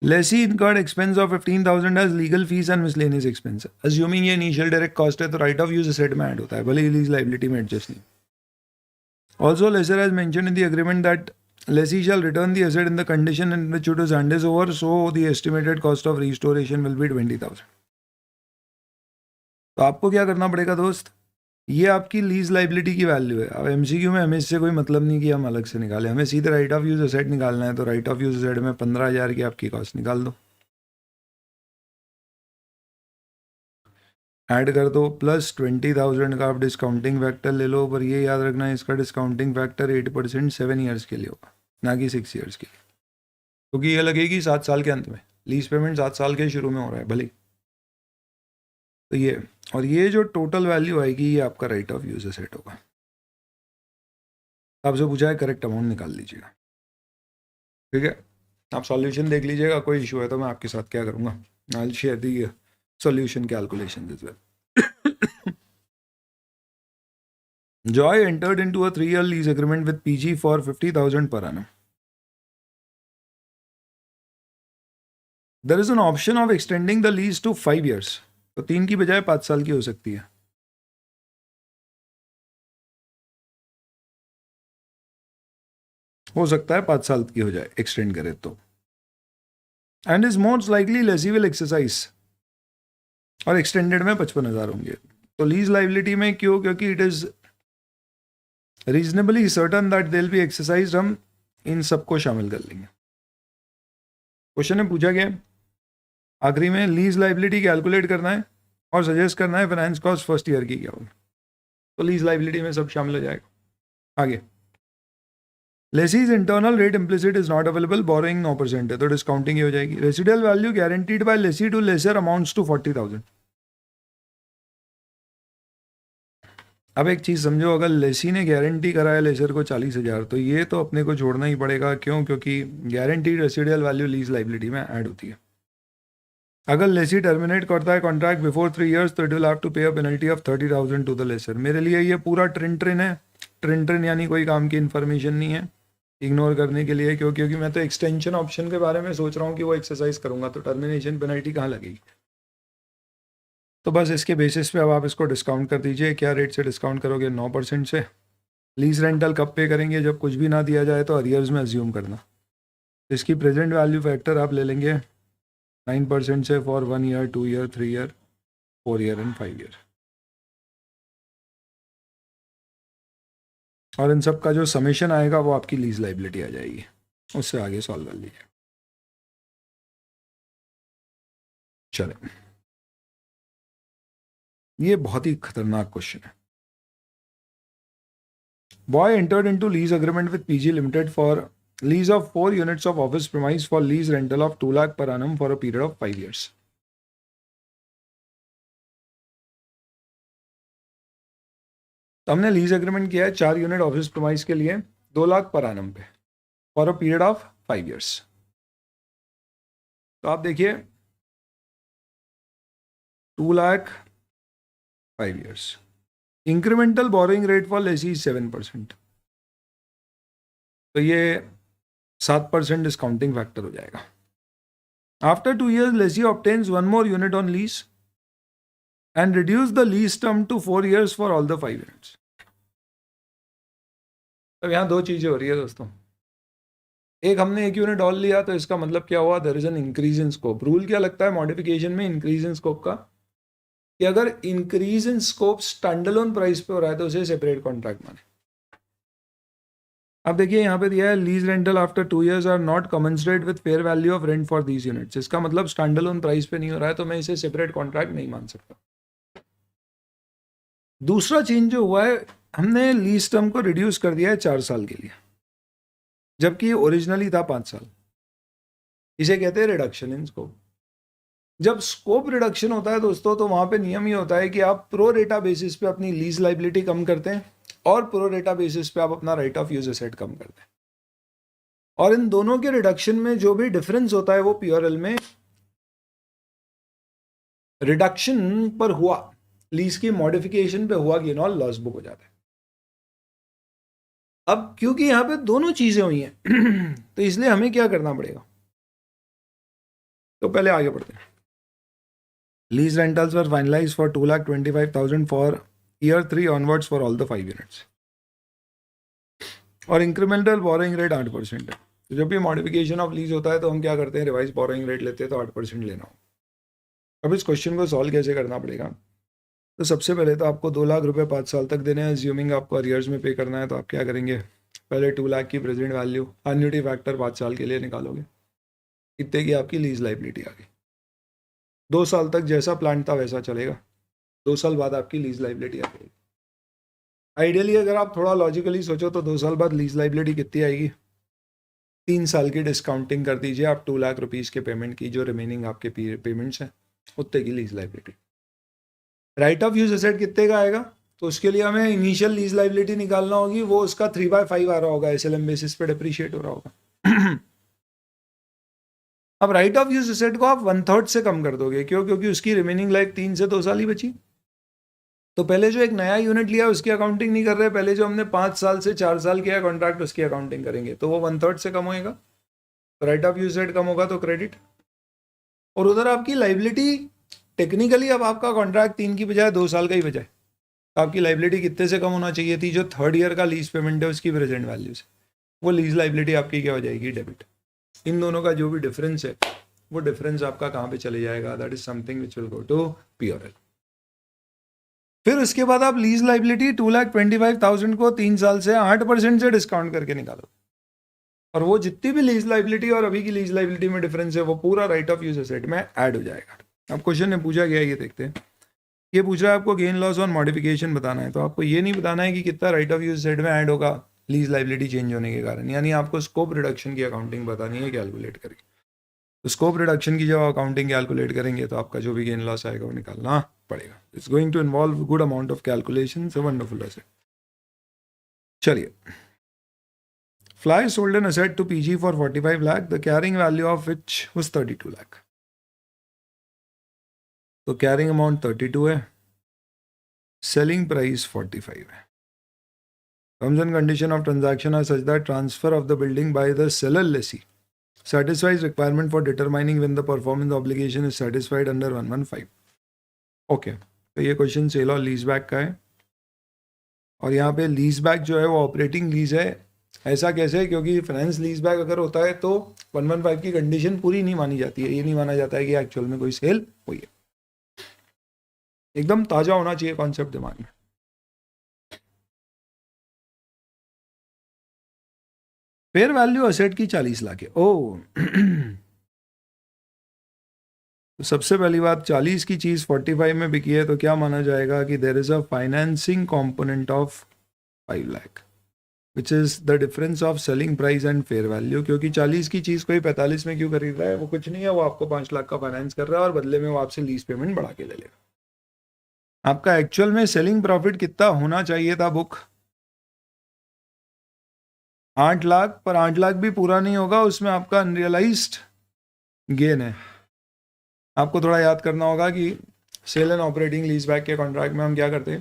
lessee incurred expense of 15,000 as legal fees and miscellaneous expense. Assuming ये इनिशियल डायरेक्ट कॉस्ट है तो राइट ऑफ यूज एसेट में ऐड होता है, भले ही लीज लाइबिलिटी में एडजस्ट नहीं। Also lessor has mentioned in the agreement that lessee shall return the asset in the condition in which it was handed over, so the estimated cost of restoration will be 20,000. तो आपको क्या करना पड़ेगा दोस्त, ये आपकी लीज लाइबिलिटी की वैल्यू है। अब एमसीक्यू में हमें इससे कोई मतलब नहीं कि हम अलग से निकालें, हमें सीधे राइट ऑफ यूज एसेट निकालना है, तो राइट ऑफ यूज एसेट में 15,000 की आपकी कॉस्ट निकाल दो, ऐड कर दो, प्लस 20,000 का आप डिस्काउंटिंग फैक्टर ले लो, पर ये याद रखना है इसका डिस्काउंटिंग फैक्टर 8% 7 ईयर्स के लिए होगा, ना कि 6 ईयर्स के लिए, क्योंकि ये लगेगी 7 साल के अंत में, लीज पेमेंट 7 साल के शुरू में हो रहा है भले। तो ये, और ये जो टोटल वैल्यू आएगी ये आपका राइट ऑफ यूज एसेट होगा। आपसे पूछा है करेक्ट अमाउंट निकाल लीजिएगा, ठीक है। आप सॉल्यूशन देख लीजिएगा, कोई इशू है तो मैं आपके साथ क्या करूँगा, I will share the solution calculations as well. Joy entered into a 3-year lease agreement with PG for 50,000 per annum. There is an option of extending the lease to 5 years. तो 3 की बजाय 5 साल की हो सकती है। हो सकता है 5 साल की हो जाए, एक्सटेंड करे तो। And is most likely lessee will exercise, और एक्सटेंडेड में 55,000 होंगे। तो लीज लाइबिलिटी में क्यों, क्योंकि it is reasonably certain that they will be exercised, हम इन सबको शामिल कर लेंगे। क्वेश्चन में पूछा गया आखिरी में लीज लाइबिलिटी कैलकुलेट करना है और सजेस्ट करना है फाइनेंस कॉस्ट फर्स्ट ईयर की क्या होगी, तो लीज लाइबिलिटी में सब शामिल हो जाएगा। आगे, lessee's internal rate implicit is not available, borrowing 9% है, तो डिस्काउंटिंग ही हो जाएगी। Residual value guaranteed by lessee to lessor amounts to 40,000। अब एक चीज़ समझो, अगर लेसी ने गारंटी कराया लेसर को 40,000 तो ये तो अपने को छोड़ना ही पड़ेगा। क्यों? क्योंकि guaranteed residual value lease liability में ऐड होती है। अगर लेसी टर्मिनेट करता है कॉन्ट्रैक्ट बिफोर 3 years तो it will have to pay a penalty of 30,000 to the lessor. मेरे लिए ये पूरा ट्रिन है। ट्रिन यानी कोई काम की इन्फॉर्मेशन नहीं है, इग्नोर करने के लिए। क्यों? क्योंकि मैं तो एक्सटेंशन ऑप्शन के बारे में सोच रहा हूँ कि वो एक्सरसाइज करूँगा, तो टर्मिनेशन पेनल्टी कहाँ लगेगी? तो बस इसके बेसिस पे अब आप इसको डिस्काउंट कर दीजिए। क्या रेट से डिस्काउंट करोगे? 9% से। लीज रेंटल कब पे करेंगे? जब कुछ भी ना दिया जाए तो अरियर्स में अज्यूम करना। इसकी प्रेजेंट वैल्यू फैक्टर आप ले लेंगे 9% से for 1 year, 2 year, 3 year, 4 year and 5 year। और इन सब का जो समेशन आएगा वो आपकी लीज लाइबिलिटी आ जाएगी। उससे आगे सॉल्व कर लीजिए। चले, ये बहुत ही खतरनाक क्वेश्चन है। Boy entered into lease agreement with PG limited for lease of 4 units of office premise for lease rental of 2 lakh per annum for a period of 5 years। तो हमने लीज एग्रीमेंट किया है 4 यूनिट ऑफिस प्रीमाइस के लिए 2 lakh per annum pay for a period of 5 years। तो आप देखिए 2 lakh 5 years। Incremental borrowing rate for lessee 7%। तो ये 7% डिस्काउंटिंग फैक्टर हो जाएगा। After 2 years lessee obtains 1 more unit on lease and reduce the lease term to 4 years for all the 5 units। तो यहाँ दो चीजें हो रही है दोस्तों। एक, हमने 1 यूनिट और लिया तो इसका मतलब क्या हुआ? There is an increase in scope. Rule क्या लगता है मॉडिफिकेशन में इंक्रीज इन स्कोप का? कि अगर increase in scope standalone price पे हो रहा है तो उसे सेपरेट कॉन्ट्रैक्ट माने। अब देखिए यहाँ पे दिया है lease rental after 2 years are not commensurate with fair value of rent for these units. इसका मतलब स्टैंडअलोन प्राइस पे नहीं हो रहा है तो मैं इसे सेपरेट कॉन्ट्रैक्ट नहीं मान सकता। दूसरा चेंज जो हुआ है, हमने लीज टर्म को रिड्यूस कर दिया है 4 साल के लिए, जबकि ओरिजिनली था 5 साल। इसे कहते हैं रिडक्शन इन स्कोप। जब स्कोप रिडक्शन होता है दोस्तों तो वहां पे नियम ही होता है कि आप प्रो रेटा बेसिस पे अपनी लीज लाइबिलिटी कम करते हैं और प्रो रेटा बेसिस पे आप अपना राइट ऑफ यूज एसेट कम करते हैं। और इन दोनों के रिडक्शन में जो भी डिफरेंस होता है वो पीआरएल में रिडक्शन पर हुआ, लीज की मॉडिफिकेशन पे हुआ कि नॉल लॉस बुक हो जाता है। अब क्योंकि यहां पे दोनों चीजें हुई हैं तो इसलिए हमें क्या करना पड़ेगा? तो पहले आगे बढ़ते हैं। Lease rentals were finalised for 2,25,000 for year 3 onwards for all the 5 units. और इंक्रीमेंटल बोरोइंग रेट 8% है। तो जब भी मॉडिफिकेशन ऑफ लीज होता है तो हम क्या करते हैं? रिवाइज बोरोइंग रेट लेते हैं, तो 8% लेना हो। अब इस क्वेश्चन को सॉल्व कैसे करना पड़ेगा? तो सबसे पहले तो आपको 2 लाख रुपए 5 साल तक देने हैं, अज्यूमिंग आपको अरियर्स में पे करना है। तो आप क्या करेंगे? पहले 2 लाख की प्रेजेंट वैल्यू एन्युटी फैक्टर 5 साल के लिए निकालोगे, कितने की आपकी लीज लाइबिलिटी आ गई। 2 साल तक जैसा प्लान था वैसा चलेगा, 2 साल बाद आपकी लीज लाइबिलिटी आ जाएगी। आइडियली अगर आप थोड़ा लॉजिकली सोचो तो 2 साल बाद लीज लाइबिलिटी कितनी आएगी? 3 साल की डिस्काउंटिंग कर दीजिए आप 2 लाख रुपीज़ के पेमेंट की, जो रिमेनिंग आपके पेमेंट्स हैं उतने की lease liability. Right of use asset कितने का आएगा? तो उसके लिए हमें इनिशियल लीज लाइबिलिटी निकालना होगी, वो उसका 3/5 आ रहा होगा, एसएलएम बेसिस पे डिप्रिशिएट हो रहा होगा। अब राइट ऑफ यूज एसेट को आप 1/3 से कम कर दोगे। क्यों? क्योंकि उसकी रिमेनिंग लाइफ 3 से 2 साल ही बची। तो पहले जो एक नया यूनिट लिया उसकी अकाउंटिंग नहीं कर रहे, पहले जो हमने 5 साल से 4 साल किया कॉन्ट्रैक्ट उसकी अकाउंटिंग करेंगे, तो वो 1/3 से कम होएगा। तो राइट ऑफ यूज एसेट कम होगा तो क्रेडिट। और उधर आपकी लाइबिलिटी टेक्निकली अब आपका कॉन्ट्रैक्ट 3 की बजाय 2 साल का ही बजाय, तो आपकी लाइबिलिटी कितने से कम होना चाहिए थी? जो 3rd ईयर का लीज पेमेंट है उसकी प्रेजेंट वैल्यू से, वो लीज लाइबिलिटी आपकी क्या हो जाएगी? डेबिट। इन दोनों का जो भी डिफरेंस है वो डिफरेंस आपका कहाँ पे चले जाएगा? That is something which will go to PRL. फिर उसके बाद आप लीज लाइबिलिटी 2,25,000 को 3 साल से 8% से डिस्काउंट करके निकालो, और वो जितनी भी लीज लाइबिलिटी और अभी की लीज लाइबिलिटी में डिफरेंस है वो पूरा राइट ऑफ यूज एसेट में ऐड हो जाएगा। अब क्वेश्चन में पूछा गया है, ये देखते हैं। ये पूछ रहा है आपको गेन लॉस ऑन मॉडिफिकेशन बताना है, तो आपको ये नहीं बताना है कि कितना राइट ऑफ यूज एसेट में ऐड होगा लीज लाइबिलिटी चेंज होने के कारण, यानी आपको स्कोप रिडक्शन की अकाउंटिंग बतानी है कैलकुलेट करके। तो स्कोप रिडक्शन की जब अकाउंटिंग कैलकुलेट करेंगे तो आपका जो भी गेन लॉस आएगा वो निकालना पड़ेगा. It's going to involve good amount of calculation. A wonderful asset. चलिए. Fly sold an asset to PG for 45 lakh, the carrying value of which was 32 lakh. तो carrying amount 32 है, selling price 45 है. Terms and condition of transaction are such that transfer of the building by the seller lessee satisfies requirement for determining when the performance obligation is satisfied under 115. Okay, तो ये क्वेश्चन सेल और लीज बैक का है. और यहाँ पे लीज बैक जो है वो ऑपरेटिंग लीज है. ऐसा कैसे? क्योंकि फाइनेंस लीज बैक अगर होता है तो 115 की कंडीशन पूरी नहीं मानी जाती है. ये नहीं माना जाता है कि एक्चुअल में कोई सेल हुई है. एकदम ताजा होना चाहिए कॉन्सेप्ट दिमाग में. फेयर वैल्यू असेट की 40 लाख है. ओ तो सबसे पहली बात, 40 की चीज 45 में बिकी है तो क्या माना जाएगा कि there is a financing component of 5 lakh which is the difference of selling price and fair value. क्योंकि 40 की चीज कोई 45 में क्यों खरीद रहा है? वो कुछ नहीं है, वो आपको 5 लाख का फाइनेंस कर रहा है और बदले में वो आपसे लीज पेमेंट बढ़ा के ले लेगा. आपका एक्चुअल में सेलिंग प्रॉफिट कितना होना चाहिए था बुक? 8 लाख. पर 8 लाख भी पूरा नहीं होगा, उसमें आपका अनरियलाइज्ड गेन है. आपको थोड़ा याद करना होगा कि sale and operating lease back के कॉन्ट्रैक्ट में हम क्या करते हैं,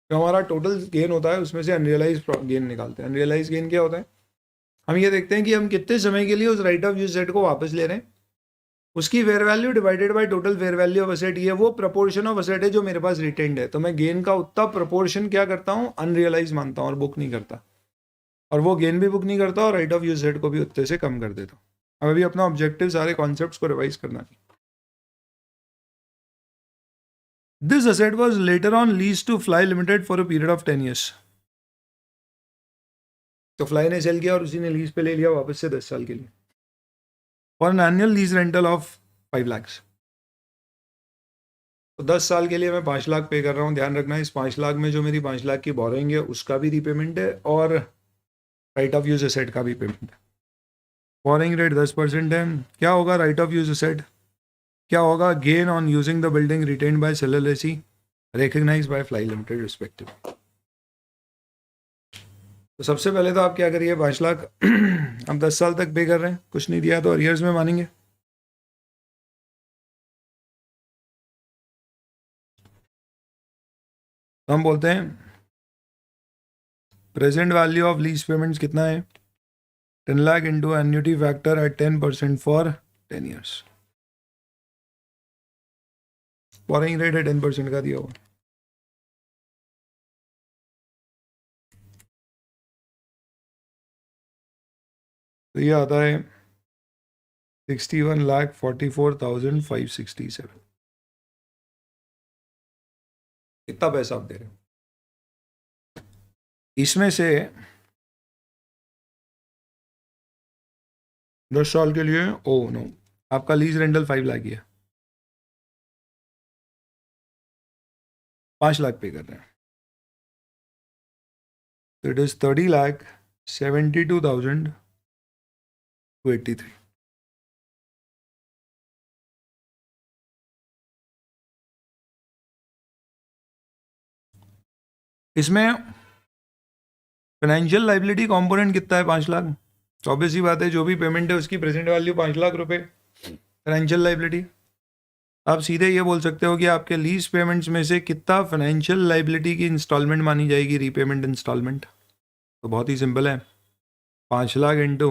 जो हमारा टोटल गेन होता है उसमें से अनरियलाइज गेन निकालते हैं. अनरियलाइज गेन क्या होता है? हम ये देखते हैं कि हम कितने समय के लिए उस राइट ऑफ यूज एसेट को वापस ले रहे हैं, उसकी fair value divided by total fair value of asset. ये वो प्रपोर्शन ऑफ एसेट है जो मेरे पास रिटेन्ड है. तो मैं गेन का उतना प्रपोर्शन क्या करता हूँ, अनरियलाइज मानता हूँ और बुक नहीं करता. और वो गेन भी बुक नहीं करता और राइट ऑफ यूज एसेट को भी उतने से कम कर देता हूँ. अब अभी अपना ऑब्जेक्टिव सारे कॉन्सेप्ट्स को रिवाइज करना है. This asset was later on leased to Fly Limited for a period of 10 years. तो फ्लाई ने सेल किया और उसी ने लीज पे ले लिया वापस से 10 साल के लिए. For an annual lease rental of 5 lakh. तो 10 साल के लिए मैं 5 लाख पे कर रहा हूँ. ध्यान रखना, इस 5 लाख में जो मेरी 5 लाख की बोरोइंग है उसका भी रीपेमेंट है और राइट ऑफ यूज एसेट का भी पेमेंट है. बोरोइंग रेट 10% है. क्या होगा राइट ऑफ यूज एसेट? क्या होगा? Gain on using the building retained by seller lessee recognised by Fly limited respective. तो सबसे पहले तो आप क्या करिए, 5 लाख हम 10 साल तक पे कर रहे हैं, कुछ नहीं दिया तो अरियर्स में मानेंगे. तो हम बोलते हैं present value of lease payments कितना है? 10 लाख into annuity factor at 10% for 10 years. Borrowing rate है 10% का दिया हुआ. तो ये आता है 61,44,567. कितना पैसा आप दे रहे हो? इसमें से 10 साल के लिए ओ नो आपका लीज रेंटल 5 लाख ही है, 5 लाख पे कर रहे हैं. तो इट इज 30,72,283. इसमें फाइनेंशियल लाइबिलिटी कंपोनेंट कितना है? 5 लाख. तो ऑब्वियस ही बात है जो भी पेमेंट है उसकी प्रेजेंट वैल्यू 5 लाख रुपए फाइनेंशियल लाइबिलिटी. आप सीधे ये बोल सकते हो कि आपके लीज पेमेंट्स में से कितना फाइनेंशियल लाइबिलिटी की इंस्टॉलमेंट मानी जाएगी, रीपेमेंट इंस्टॉलमेंट. तो बहुत ही सिंपल है, 5 लाख इंटू,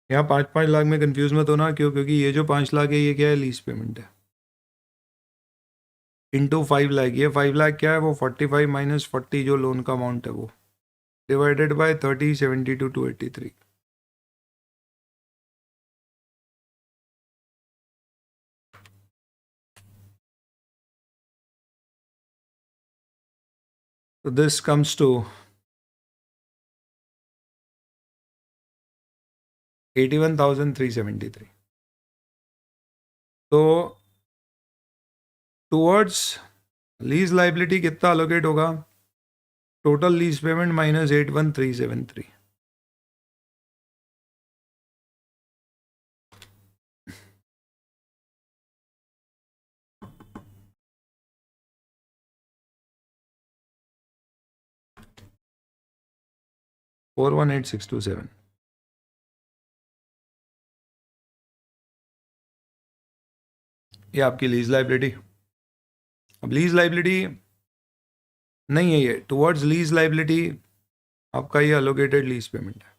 यहाँ 5-5 लाख में कंफ्यूज मत होना. क्यों? क्योंकि ये जो 5 लाख है ये क्या है? लीज पेमेंट है. इंटू 5 लाख, ये 5 लाख क्या है? वो 45 माइनस 40 जो लोन का अमाउंट है वो, divided by 30, 72, 283. So this comes to 81,373. तो टूवर्ड्स लीज लाइबिलिटी कितना अलोकेट होगा? Total lease payment minus 81,373. 418627। ये आपकी लीज लाइबिलिटी। अब लीज लाइबिलिटी नहीं है, ये टुवर्ड्स लीज लाइबिलिटी आपका ये अलोकेटेड लीज पेमेंट है।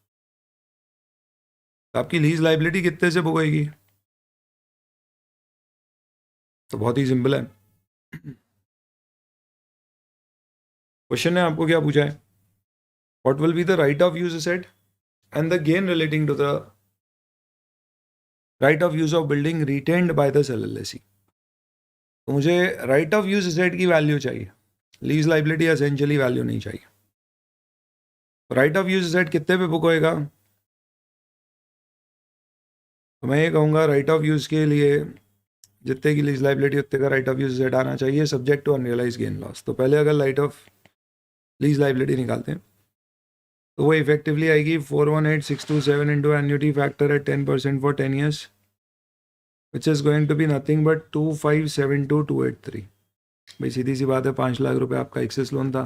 तो आपकी लीज लाइबिलिटी कितने से भुगेगी? तो बहुत ही सिंपल है। क्वेश्चन ने आपको क्या पूछा है? What will be the right of use asset and the gain relating to the right of use of building retained by the seller lessee. तो मुझे राइट ऑफ यूज एसेट की वैल्यू चाहिए, लीज लाइबिलिटी एसेंशियली वैल्यू नहीं चाहिए। राइट ऑफ यूज एसेट कितने पे बुक होएगा? तो मैं ये कहूँगा राइट ऑफ यूज के लिए जितने की लीज लाइबिलिटी उतने का राइट ऑफ यूज एसेट आना चाहिए, subject to unrealised gain loss. तो पहले अगर राइट ऑफ लीज लाइबिलिटी निकालते हैं तो वो इफेक्टिवली आएगी 418627 into annuity factor at 10% for 10 years, which is going to be nothing but 2572283। भाई सीधी सी बात है, 5 लाख रुपए आपका एक्सेस लोन था,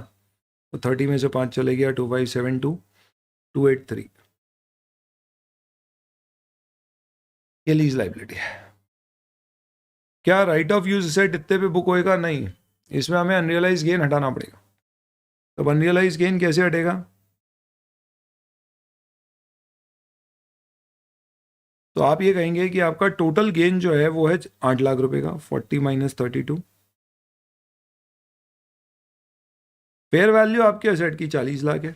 तो 30 में से 5 चले गया, 2572283। ये लीज लाइबिलिटी है। क्या राइट ऑफ यूज एसेट इतने पे बुक होएगा? नहीं, इसमें हमें अनरियलाइज गेन हटाना पड़ेगा। तो अनरियलाइज गेन कैसे हटेगा? तो आप ये कहेंगे कि आपका टोटल गेन जो है वो है 8 लाख रुपए का, 40 माइनस 32। फेयर वैल्यू आपके असेट की 40 लाख है,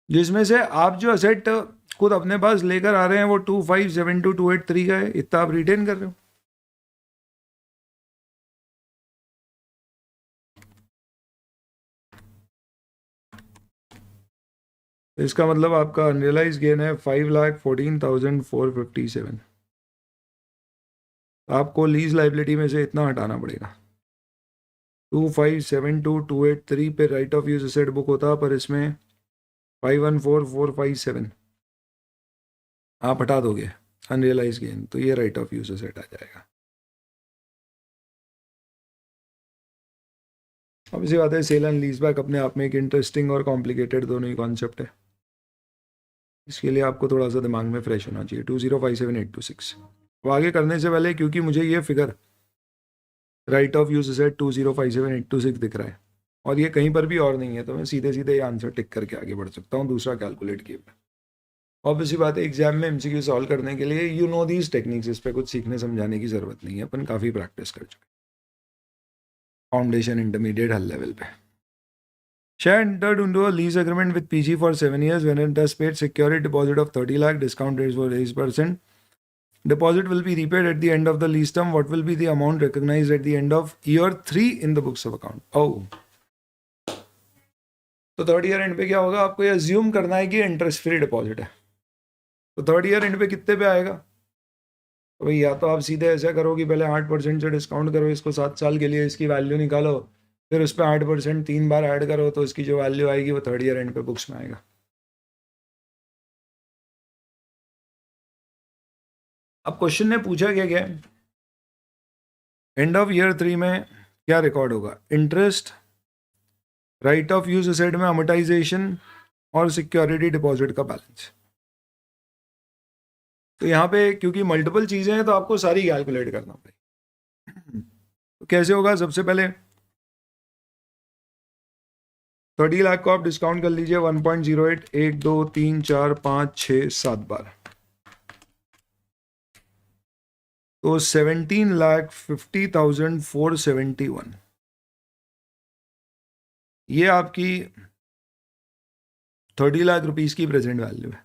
जिसमें से आप जो असेट खुद अपने पास लेकर आ रहे हैं वो 2572283 का है, इतना आप रिटेन कर रहे हो। इसका मतलब आपका अनरियलाइज गेन है 5,14,457। आपको लीज लाइबिलिटी में से इतना हटाना पड़ेगा। 2572283 पे right of use asset book होता, पर इसमें 514457 आप हटा दोगे अनरियलाइज गेन, तो ये राइट ऑफ यूज एसेट आ जाएगा। अब इसी बात है, सेल एंड लीज बैक अपने आप में एक इंटरेस्टिंग और कॉम्प्लिकेटेड दोनों ही कॉन्सेप्ट है। इसके लिए आपको थोड़ा सा दिमाग में फ्रेश होना चाहिए। 2057826। अब आगे करने से पहले, क्योंकि मुझे ये figure right of use asset 2057826 दिख रहा है और ये कहीं पर भी और नहीं है, तो मैं सीधे सीधे ये आंसर टिक करके आगे बढ़ सकता हूँ दूसरा कैलकुलेट किए हुए। ऑब्वियसली बात है, एग्जाम में एमसीक्यू सॉल्व करने के लिए यू नो दीज टेक्निक्स, इस पर कुछ सीखने समझाने की जरूरत नहीं है, अपन काफ़ी प्रैक्टिस कर चुके, फाउंडेशन इंटरमीडिएट हर लेवल पे। Shah entered into a lease agreement with PG for 7 years when it has paid security deposit of 30 lakh, discount rates for 8%. Deposit will be repaid at the end of the lease term. What will be the amount recognized at the end of year 3 in the books of account? Oh. तो थर्ड ईयर एंड पे क्या होगा? आपको ये अज्यूम करना है कि इंटरेस्ट फ्री डिपॉजिट है, तो थर्ड ईयर एंड पे कितने पे आएगा? तो भाई या तो आप सीधे ऐसा करो कि पहले 8% से डिस्काउंट करो इसको 7 साल के लिए, इसकी वैल्यू निकालो, फिर उस पर 8% 3 बार ऐड करो, तो इसकी जो वैल्यू आएगी वो थर्ड ईयर एंड पे बुक्स में आएगा। अब क्वेश्चन ने पूछा क्या क्या एंड ऑफ ईयर 3 में क्या रिकॉर्ड होगा? Interest, right of use asset में अमोर्टाइजेशन और सिक्योरिटी डिपॉजिट का बैलेंस। तो यहाँ पे क्योंकि मल्टीपल चीजें हैं तो आपको सारी कैलकुलेट करना पड़ेगी। तो कैसे होगा? सबसे पहले 30 लाख को आप डिस्काउंट कर लीजिए 1.08, 1 2 3 4 5 6 7 बार, तो 17,50,471 ये आपकी 30 लाख रुपीस की प्रेजेंट वैल्यू है।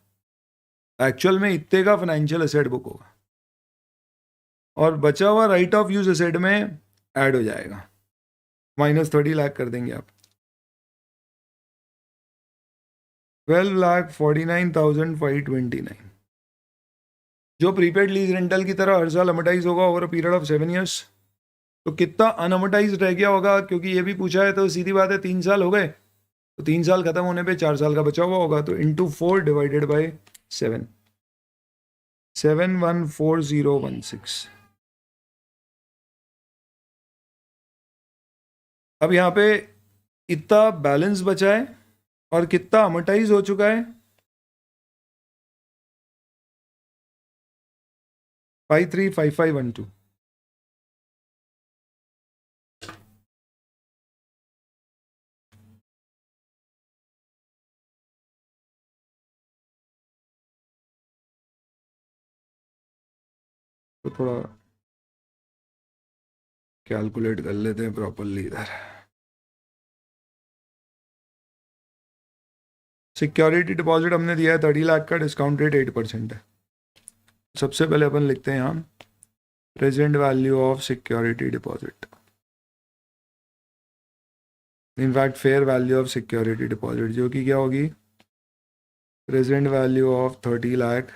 एक्चुअल में इतने का फाइनेंशियल एसेट बुक होगा और बचा हुआ राइट ऑफ यूज एसेट में ऐड हो जाएगा, माइनस 30 लाख कर देंगे आप, 12,49,529 जो प्रीपेड लीज रेंटल की तरह हर साल अमोटाइज होगा over a period of 7 years. तो कितना अनअमोटाइज रह गया होगा? क्योंकि ये भी पूछा है तो सीधी बात है, 3 साल हो गए, तो 3 साल खत्म होने पे 4 साल का बचा हुआ होगा, तो इंटू 4 डिवाइडेड बाई 7, 714016। अब यहाँ पे इतना बैलेंस बचा है और कितना अमोर्टाइज हो चुका है? 535512। तो थोड़ा कैलकुलेट कर लेते हैं प्रॉपरली इधर। सिक्योरिटी डिपॉजिट हमने दिया है 30 लाख का, डिस्काउंट रेट 8% है। सबसे पहले अपन लिखते हैं यहाँ present value of security deposit, in fact fair value of security deposit, जो कि क्या होगी? Present value of 30 lakh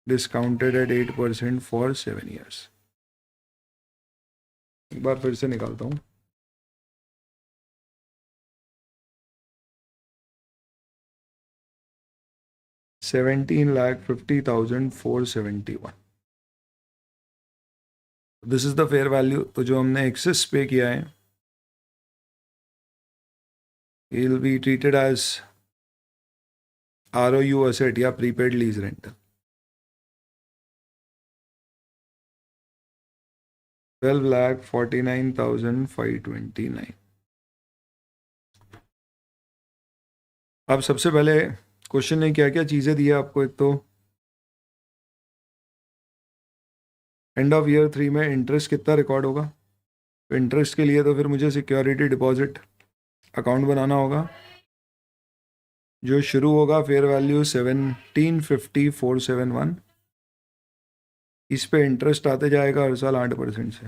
discounted eight 8% for 7 years. एक बार फिर से निकालता हूँ। $17,50,471। This is the fair value. तो जो हमने एक्सेस पे किया है, it will be treated as ROU asset या prepaid lease rental। 12,49,529। अब सबसे पहले क्वेश्चन ने क्या क्या चीज़ें दी है आपको? एक तो एंड ऑफ ईयर 3 में इंटरेस्ट कितना रिकॉर्ड होगा। तो इंटरेस्ट के लिए तो फिर मुझे सिक्योरिटी डिपॉजिट अकाउंट बनाना होगा, जो शुरू होगा फेयर वैल्यू 17,50,471। इस पे इंटरेस्ट आते जाएगा हर साल 8% से।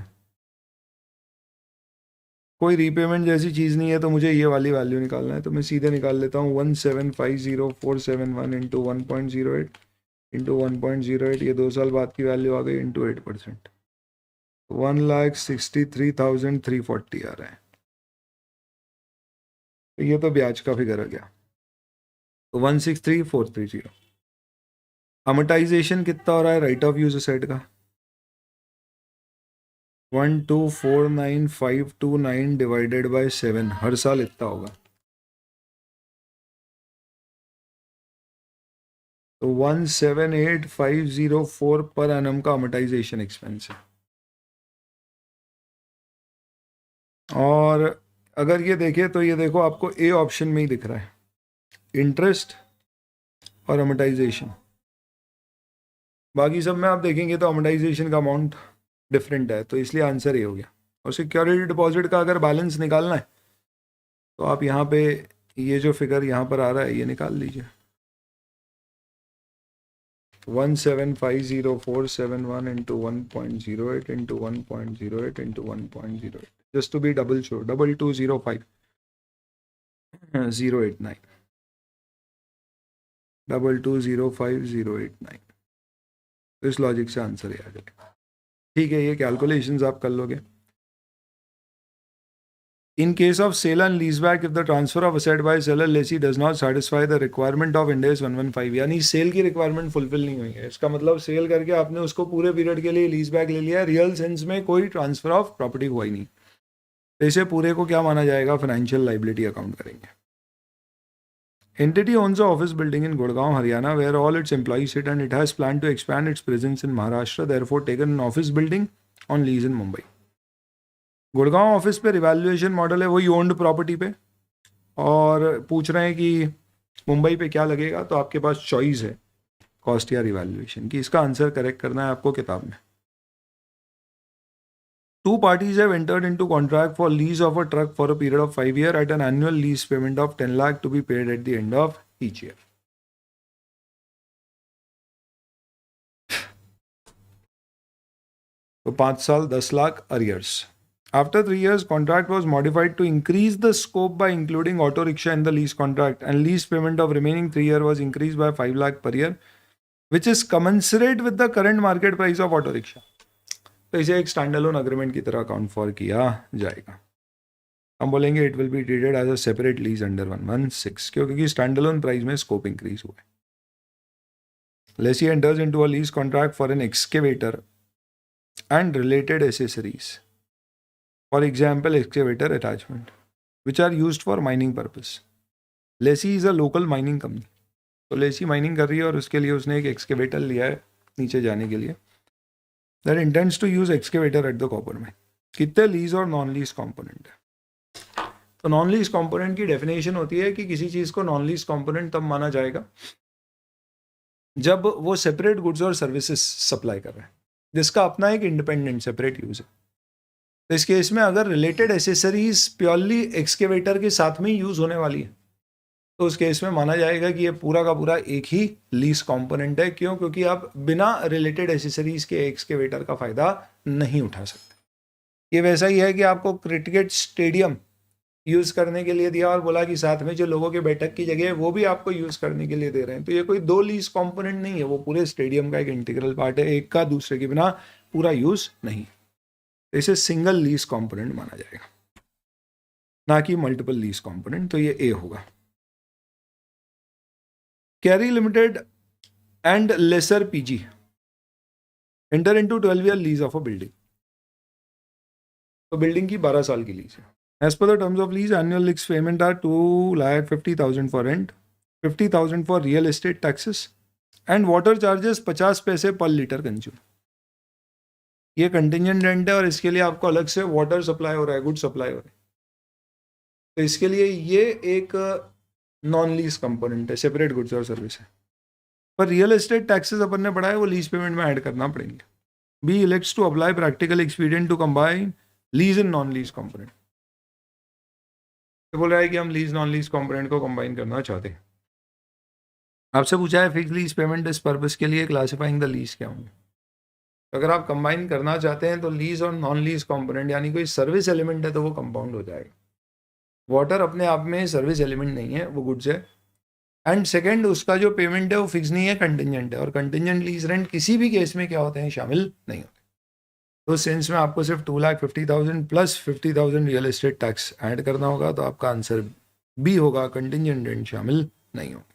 कोई रीपेमेंट जैसी चीज़ नहीं है, तो मुझे ये वाली वैल्यू निकालना है। तो मैं सीधे निकाल लेता हूँ 1750,471 इंटू 1.08 इंटू 1.08, ये 2 साल बाद की वैल्यू आ गई, इंटू 8%, 1,63,340 आ रहा है। तो ये तो ब्याज का फिगर आ गया। तो 163,430। अमोर्टाइजेशन कितना हो रहा है राइट ऑफ यूज एसेट का? 1,249,529 डिवाइडेड बाय 7, हर साल इतना होगा। तो 178,504 पर एनम का अमोर्टाइजेशन एक्सपेंस है। और अगर ये देखें तो ये देखो आपको ए ऑप्शन में ही दिख रहा है, इंटरेस्ट और अमोर्टाइजेशन। बाकी सब में आप देखेंगे तो अमोर्टाइजेशन का अमाउंट डिफरेंट है, तो इसलिए आंसर ये हो गया। और सिक्योरिटी डिपॉजिट का अगर बैलेंस निकालना है तो आप यहाँ पे ये जो फिगर यहाँ पर आ रहा है ये निकाल लीजिए, 1750471 into 1.08 into 1.08 into 1.08, just to be double sure, 2205,089, 2205,089। तो इस लॉजिक से आंसर ये आ जाएगा। ठीक है, ये कैलकुलेशंस आप कर लोगे। In case of sale and leaseback, if the transfer of asset by seller lessee does not satisfy the requirement of Ind AS 115, यानी सेल की रिक्वायरमेंट फुलफिल नहीं हुई है, इसका मतलब सेल करके आपने उसको पूरे पीरियड के लिए लीज बैक ले लिया, रियल सेंस में कोई ट्रांसफर ऑफ प्रॉपर्टी हुआ ही नहीं, तो इसे पूरे को क्या माना जाएगा? फाइनेंशियल लाइबिलिटी अकाउंट करेंगे। Entity owns an office building in Gurgaon, Haryana, where all its employees sit, and it has planned to expand its presence in Maharashtra, therefore taken an office building on lease in Mumbai. Gurgaon office पे रिवैल्यूएशन मॉडल है वही ओन्ड प्रॉपर्टी पे, और पूछ रहे हैं कि मुंबई पे क्या लगेगा। तो आपके पास चॉइस है कॉस्ट या रिवैल्यूएशन की। इसका आंसर करेक्ट करना है आपको किताब में। 2 parties have entered into contract for lease of a truck for a period of 5 years at an annual lease payment of 10 lakh to be paid at the end of each year. तो 5 साल 10 lakh arrears. After 3 years, contract was modified to increase the scope by including auto rickshaw in the lease contract, and lease payment of remaining 3 years was increased by 5 lakh per year, which is commensurate with the current market price of auto rickshaw. तो इसे एक स्टैंड अलोन अग्रीमेंट की तरह अकाउंट फॉर किया जाएगा। हम बोलेंगे it will be treated as a separate lease under 116, क्योंकि स्टैंड अलोन प्राइस में स्कोप इंक्रीज हुआ है। Lessee enters into a lease contract for an excavator and related accessories, for example excavator attachment, which are used for mining purpose. Lessee is a local mining company, तो लेसी माइनिंग कर रही है और उसके लिए उसने एक एक्सकेवेटर लिया है नीचे जाने के लिए, that intends to use excavator at the copper mine. कितने लीज और नॉन लीज कॉम्पोनेंट है? तो नॉन लीज कॉम्पोनेंट की डेफिनेशन होती है कि किसी चीज़ को नॉन लीज कॉम्पोनेंट तब माना जाएगा जब वो सेपरेट गुड्स और सर्विसेज सप्लाई कर रहे हैं जिसका अपना एक इंडिपेंडेंट सेपरेट यूज है। तो इस केस में अगर रिलेटेड एसेसरीज प्योरली एक्सकेवेटर के साथ में यूज होने वाली है तो उस केस में माना जाएगा कि ये पूरा का पूरा एक ही लीज कंपोनेंट है। क्यों? क्योंकि आप बिना रिलेटेड एसेसरीज के एक्सकेवेटर का फायदा नहीं उठा सकते। ये वैसा ही है कि आपको क्रिकेट स्टेडियम यूज करने के लिए दिया और बोला कि साथ में जो लोगों के बैठक की जगह है वो भी आपको यूज करने के लिए दे रहे हैं, तो ये कोई दो लीज कंपोनेंट नहीं है, वो पूरे स्टेडियम का एक इंटीग्रल पार्ट है, एक का दूसरे के बिना पूरा यूज नहीं। इसे सिंगल लीज कंपोनेंट माना जाएगा, ना कि मल्टीपल लीज कंपोनेंट। तो ये ए होगा। Carry limited and lesser PG enter into 12 year lease of a building. तो बिल्डिंग की 12 साल की लीज है। As per the terms of lease, annual lease payment are 2,50,000 for rent, 50,000 for real estate taxes and water charges 50 पैसे पर लीटर कंज्यूम। ये कंटिजेंट रेंट है और इसके लिए आपको अलग से वाटर सप्लाई हो रहा है, गुड सप्लाई हो रहा है, तो इसके लिए ये एक नॉन लीज कंपोनेंट है, सेपरेट गुड्स और सर्विस है। पर रियल एस्टेट टैक्सेस अपन ने पढ़ा है वो लीज पेमेंट में ऐड करना पड़ेंगे। B elects to apply practical expedient to combine lease and non lease component. तो बोल रहा है कि हम लीज नॉन लीज कंपोनेंट को कंबाइन करना चाहते हैं। आपसे पूछा है फिक्स लीज पेमेंट इस पर्पस के लिए क्लासिफाइंग द लीज क्या होंगे। तो अगर आप कंबाइन करना चाहते हैं तो लीज और नॉन लीज कंपोनेंट यानी कोई सर्विस एलिमेंट है तो वो कंपाउंड हो जाएगा। वाटर अपने आप में सर्विस एलिमेंट नहीं है, वो गुड्स है। एंड सेकेंड, उसका जो पेमेंट है वो फिक्स नहीं है, कंटिजेंट है। और कंटिजेंट लीज रेंट किसी भी केस में क्या होते हैं, शामिल नहीं होते। तो सेंस में आपको सिर्फ 2,50,000 plus 50,000 real estate tax add करना होगा। तो आपका आंसर बी होगा, कंटिजेंट रेंट शामिल नहीं होगा।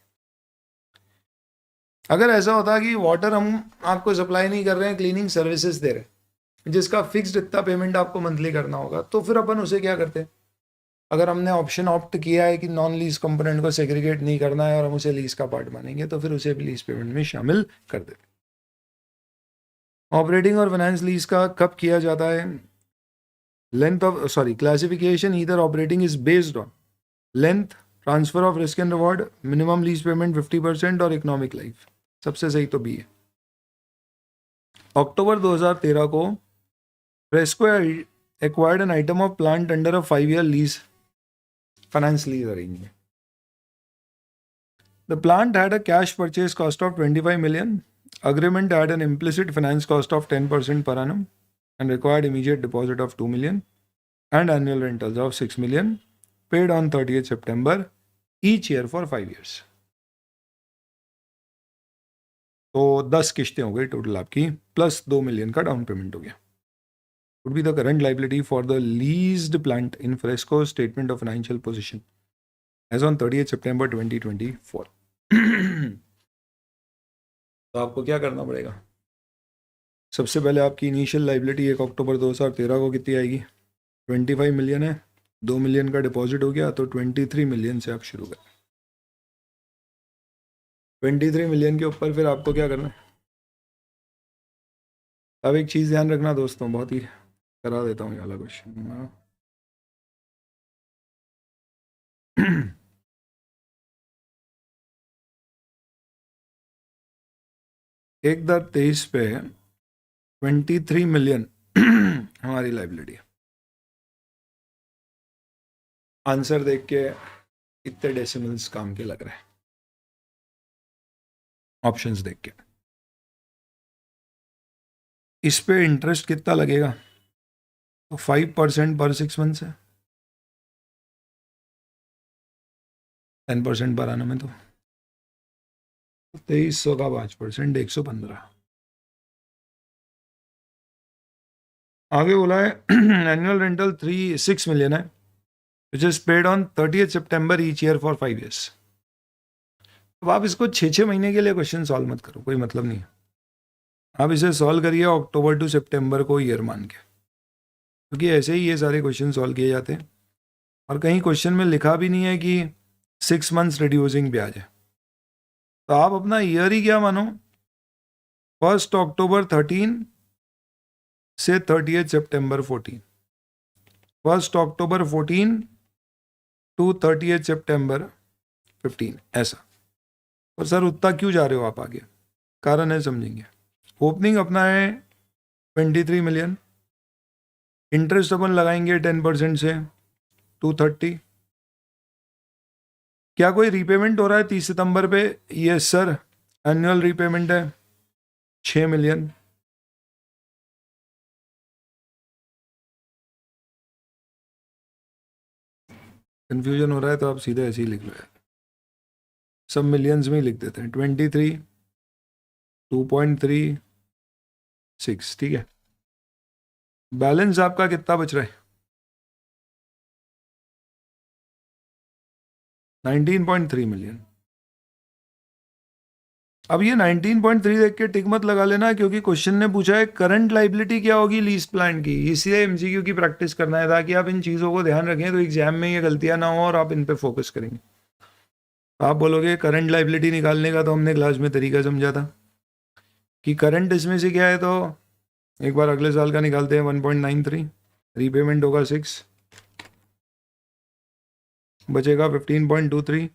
अगर ऐसा होता कि वाटर हम आपको सप्लाई नहीं कर रहे हैं, क्लीनिंग सर्विसेज दे रहे हैं जिसका फिक्स्ड इतना पेमेंट आपको मंथली करना होगा, तो फिर अपन उसे क्या करते हैं? अगर हमने ऑप्शन ऑप्ट किया है कि नॉन लीज कंपोनेंट को सेग्रीगेट नहीं करना है और हम उसे लीज का पार्ट मानेंगे, तो फिर उसे भी लीज पेमेंट में शामिल कर देते। ऑपरेटिंग और फाइनेंस लीज का कब किया जाता है? Length of classification either operating is based on length, transfer of risk and reward, minimum lease payment 50% और इकोनॉमिक लाइफ। सबसे सही तो बी है। अक्टूबर 2013 को fresco acquired an item of plant under a 5-year lease finance lease arrangement. The plant had a cash purchase cost of 25 million. Agreement had an implicit finance cost of 10% per annum and required immediate deposit of 2 million and annual rentals of 6 million paid on 30th September each year for 5 years. तो 10 किश्तें हो गई टोटल आपकी, प्लस 2 मिलियन का डाउन पेमेंट हो गया। Would be the current liability for the leased plant in Fresco statement of financial position as on 30th September 2024. तो आपको क्या करना पड़ेगा? सबसे पहले आपकी इनिशियल लाइबिलिटी 1 अक्टूबर 2013 को कितनी आएगी? 25 मिलियन है, 2 मिलियन का डिपॉजिट हो गया, तो 23 मिलियन से आप शुरू करें। 23 मिलियन के ऊपर फिर आपको क्या करना है? अब एक चीज़ ध्यान रखना दोस्तों, बहुत ही करा देता हूँ ये वाला क्वेश्चन। 1/23 पे 23 मिलियन हमारी लाइबिलिटी है। आंसर देख के इतने डेसिमल्स काम के लग रहे हैं, ऑप्शंस देख के। इस पे इंटरेस्ट कितना लगेगा? तो 5% पर 6 मंथ है, 10% पर आना में तो 2300 का 5% 115। आगे बोला है एनुअल रेंटल 6 मिलियन है which is paid on 30th September each year for 5 years। अब आप इसको 6 महीने के लिए क्वेश्चन सॉल्व मत करो, कोई मतलब नहीं है। आप इसे सॉल्व करिए अक्टूबर टू सितंबर को ईयर मान के, क्योंकि ऐसे ही ये सारे क्वेश्चन सॉल्व किए जाते हैं। और कहीं क्वेश्चन में लिखा भी नहीं है कि 6 मंथ्स रिड्यूसिंग ब्याज है। तो आप अपना ईयर ही क्या मानो, 1 अक्टूबर 13 से 30 सितंबर 14, 1 अक्टूबर 14 टू 30 सितंबर 15, ऐसा। और सर उतना क्यों जा रहे हो आप आगे, कारण है समझेंगे। ओपनिंग अपना है 23 मिलियन, इंटरेस्ट अपन लगाएंगे 10% से 230। क्या कोई रीपेमेंट हो रहा है 30 सितंबर पे? यस सर, एनुअल रीपेमेंट है 6 मिलियन। कंफ्यूजन हो रहा है तो आप सीधे ऐसे ही लिख लो यार, सब मिलियंस में ही लिख देते हैं। 23, 2.36, ठीक है। बैलेंस आपका कितना बच रहा है? 19.3 मिलियन। अब ये 19.3 देख के टिक मत लगा लेना, क्योंकि क्वेश्चन ने पूछा है करंट लाइबिलिटी क्या होगी लीज प्लान की, इसलिए एमसीक्यू की प्रैक्टिस करना है ताकि आप इन चीज़ों को ध्यान रखें तो एग्जाम में ये गलतियां ना हो और आप इन पे फोकस करेंगे। आप बोलोगे करंट लाइबिलिटी निकालने का तो हमने क्लास में तरीका समझा था कि करंट इसमें से क्या है, तो एक बार अगले साल का निकालते हैं 1.93, रीपेमेंट होगा 6, बचेगा 15.23।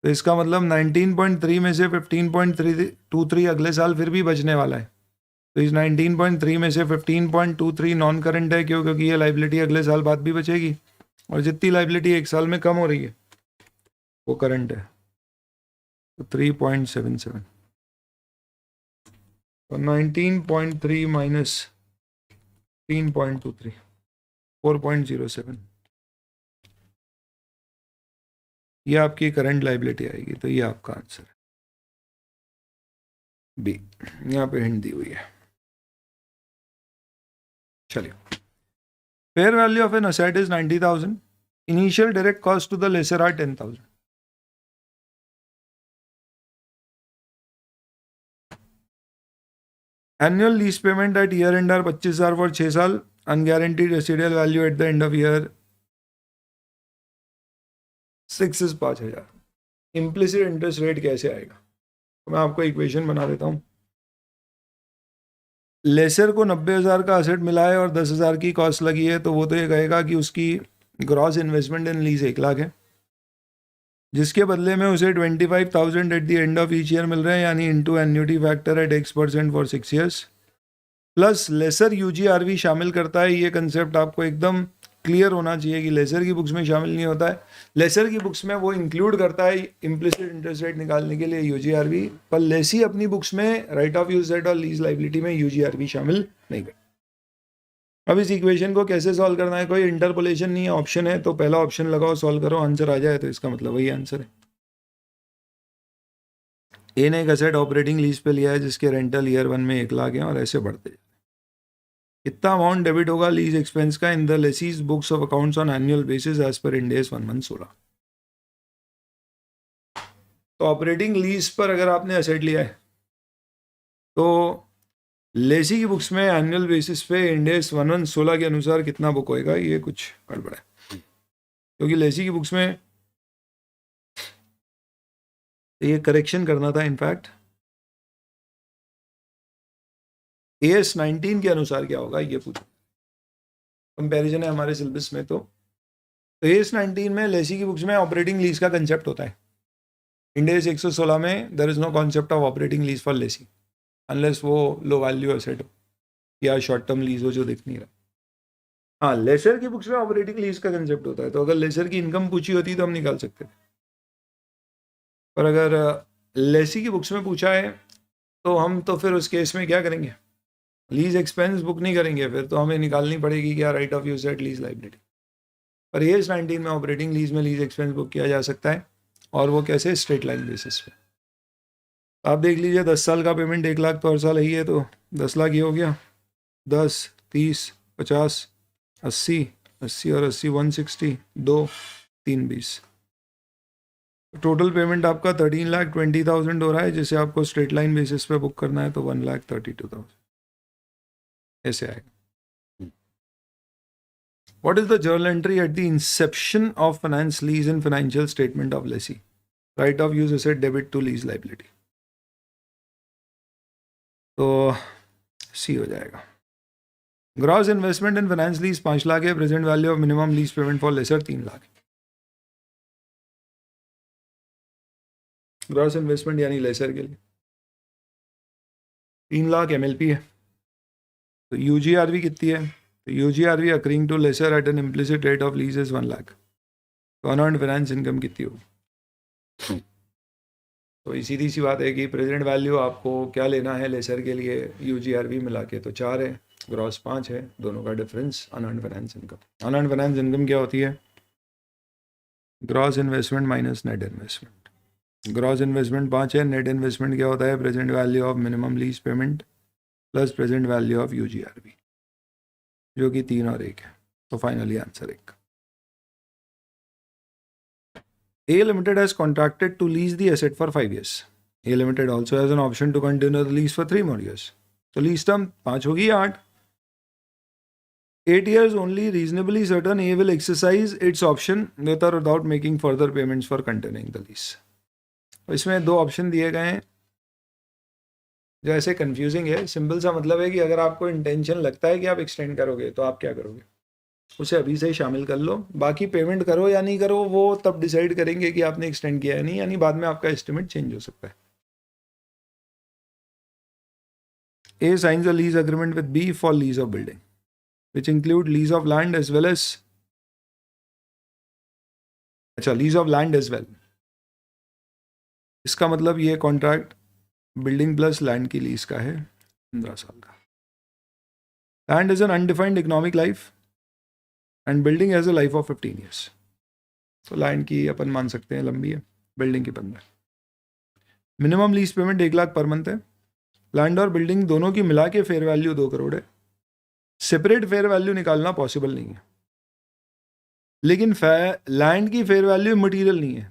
तो इसका मतलब 19.3 में से 15.23 अगले साल फिर भी बचने वाला है। तो इस 19.3 में से 15.23 नॉन करंट है, क्यों? क्योंकि ये लाइबिलिटी अगले साल बाद भी बचेगी, और जितनी लाइबिलिटी एक साल में कम हो रही है वो करंट है। तो 3.77, तो 19.3 माइनस 3.23, 4.07, ये आपकी करंट लाइबिलिटी आएगी। तो ये आपका आंसर है बी, यहाँ पे हिंट दी हुई है। चलिए, fair value of an asset is 90,000, initial direct cost to the lessor are 10,000। Annual lease payment at year end are 25,000 for 6 साल, unguaranteed residual value at the end of year 6 is 5,000। Implicit interest rate कैसे आएगा? तो मैं आपको इक्वेशन बना देता हूँ। लेसर को 90,000 का असेट मिला है और 10,000 की कॉस्ट लगी है, तो वो तो ये कहेगा कि उसकी gross investment in lease 1 lakh है, जिसके बदले में उसे 25,000 at the end of each year मिल रहे हैं, यानी into annuity factor at X% for 6 years, plus lessor UGRV शामिल करता है। ये कंसेप्ट आपको एकदम क्लियर होना चाहिए कि लेसर की बुक्स में शामिल नहीं होता है। लेसर की बुक्स में वो इंक्लूड करता है इम्प्लिसिट इंटरेस्ट रेट निकालने के लिए यूजीआरवी, पर लेसी अपनी बुक्स में राइट ऑफ यूज रेट और लीज लाइबिलिटी में यूजीआरवी शामिल नहीं करता। अब इस इक्वेशन को कैसे सॉल्व करना है? कोई इंटरपोलेशन नहीं है, ऑप्शन है, तो पहला ऑप्शन लगाओ, सॉल्व करो, आंसर आ जाए तो इसका मतलब वही आंसर है। ए ने एक असेट ऑपरेटिंग लीज पे लिया है जिसके रेंटल ईयर 1 में 1 लाख है और ऐसे बढ़ते हैं। कितना अमाउंट डेबिट होगा लीज एक्सपेंस का in the lessee's books of accounts on annual basis as per Ind AS 1/16। तो ऑपरेटिंग लीज पर अगर आपने असेट लिया है तो लेसी की बुक्स में एनुअल बेसिस पे इंड AS 1/16 के अनुसार कितना बुक होएगा, ये कुछ गड़बड़ है, क्योंकि लेसी की बुक्स में ये करेक्शन करना था। इनफैक्ट AS 19 के अनुसार क्या होगा ये पूछो, कंपैरिजन है हमारे सिलेबस में। तो AS 19 में लेसी की बुक्स में ऑपरेटिंग लीज का कंसेप्ट होता है, इंड AS 116 में there is no concept of operating lease for lessee, unless वो लो वैल्यू एसेट हो या शॉर्ट टर्म लीज हो जो दिख नहीं रहा। हाँ, लेसर की बुक्स में ऑपरेटिंग लीज का कंसेप्ट होता है, तो अगर लेसर की इनकम पूछी होती तो हम निकाल सकते थे, पर अगर लेसी की बुक्स में पूछा है तो हम तो फिर उस केस में क्या करेंगे, लीज एक्सपेंस बुक नहीं करेंगे, फिर तो हमें निकालनी पड़ेगी क्या, right of use at lease liability. पर AS 19 में ऑपरेटिंग लीज में लीज एक्सपेंस बुक किया जा सकता है, और वो कैसे, स्ट्रेट लाइन बेसिस पे। आप देख लीजिए 10 साल का पेमेंट 1 लाख तो हर साल ही है, तो 10 लाख ये हो गया, 10, 30, 50, 80, 80 और 80 160, 2, 3, 20। टोटल पेमेंट आपका 13,20,000 हो रहा है, जिसे आपको स्ट्रेट लाइन बेसिस पे बुक करना है, तो 1,32,000 ऐसे आएगा। What is the journal entry at the inception of finance lease in financial statement of lessee? Right of use asset debit to lease liability. तो सी हो जाएगा. Gross investment in finance lease 5 lakh है. Present value of minimum lease payment for lessor 3 lakh. Gross investment यानी लेसर के लिए 3 लाख एमएलपी है. तो यूजीआरवी कितनी है? तो UGRV accruing to lessor at an implicit rate of lease is 1 lakh. तो अनअर्न्ड फाइनेंस इनकम कितनी होगी? तो सीधी सी बात है कि प्रेजेंट वैल्यू आपको क्या लेना है लेसर के लिए यूजीआरवी मिला के, तो 4 है, ग्रॉस 5 है, दोनों का difference unearned finance income. Unearned finance income क्या होती है? Gross investment minus net investment. Gross investment 5 है, नेट इन्वेस्टमेंट क्या होता है? Present value of minimum lease payment plus present value of UGRV, जो कि 3 और 1 है. तो finally answer 1. A Limited has contracted to lease the asset for 5 years. A Limited also has an option to continue the lease for 3 more years. So lease term 5 होगी या 8? 8 years only reasonably certain A will exercise its option with or without making further payments for continuing the lease. तो इसमें 2 ऑप्शन दिए गए हैं जो ऐसे कंफ्यूजिंग है. सिंपल सा मतलब है कि अगर आपको इंटेंशन लगता है कि आप एक्सटेंड करोगे तो आप क्या करोगे, उसे अभी से ही शामिल कर लो. बाकी पेमेंट करो या नहीं करो वो तब डिसाइड करेंगे कि आपने एक्सटेंड किया है नहीं, यानी बाद में आपका एस्टिमेट चेंज हो सकता है. A signs a lease agreement with B for lease of building, which include lease of land as well as lease of land as well. इसका मतलब ये कॉन्ट्रैक्ट बिल्डिंग प्लस लैंड की लीज का है 15 साल का. Land is an undefined economic life and building has a life of 15 years. तो लैंड की अपन मान सकते हैं लंबी है, बिल्डिंग की 15. Minimum lease payment 1 lakh per month है. लैंड और बिल्डिंग दोनों की मिला के फेयर वैल्यू 2 करोड़ है. सेपरेट फेयर वैल्यू निकालना पॉसिबल नहीं है, लेकिन लैंड की फेयर वैल्यू मटीरियल नहीं है.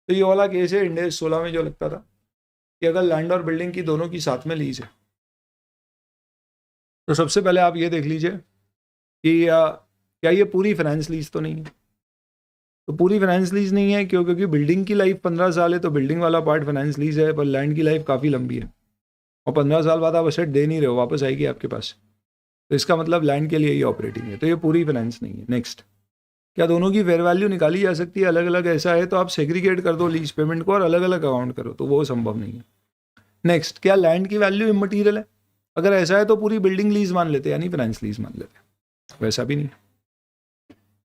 तो ये वाला केस है इंडेस 16 में जो लगता था कि अगर लैंड और बिल्डिंग की दोनों की साथ में लीज है तो सबसे पहले आप ये देख लीजिए कि क्या ये पूरी फाइनेंस लीज तो नहीं है. तो पूरी फाइनेंस लीज नहीं है क्योंकि बिल्डिंग की लाइफ 15 साल है, तो बिल्डिंग वाला पार्ट फाइनेंस लीज है, पर लैंड की लाइफ काफ़ी लंबी है और 15 साल बाद आप असेट दे नहीं रहे हो, वापस आएगी आपके पास. तो इसका मतलब लैंड के लिए ही ऑपरेटिंग है, तो ये पूरी फाइनेंस नहीं है. नेक्स्ट, क्या दोनों की फेयर वैल्यू निकाली जा सकती है अलग अलग? ऐसा है तो आप सेग्रीगेट कर दो लीज पेमेंट को और अलग अलग अकाउंट करो, तो वो संभव नहीं है. नेक्स्ट, क्या लैंड की वैल्यू इममटीरियल है? अगर ऐसा है तो पूरी बिल्डिंग लीज मान लेते हैं, यानी फाइनेंस लीज मान लेते हैं. वैसा भी नहीं.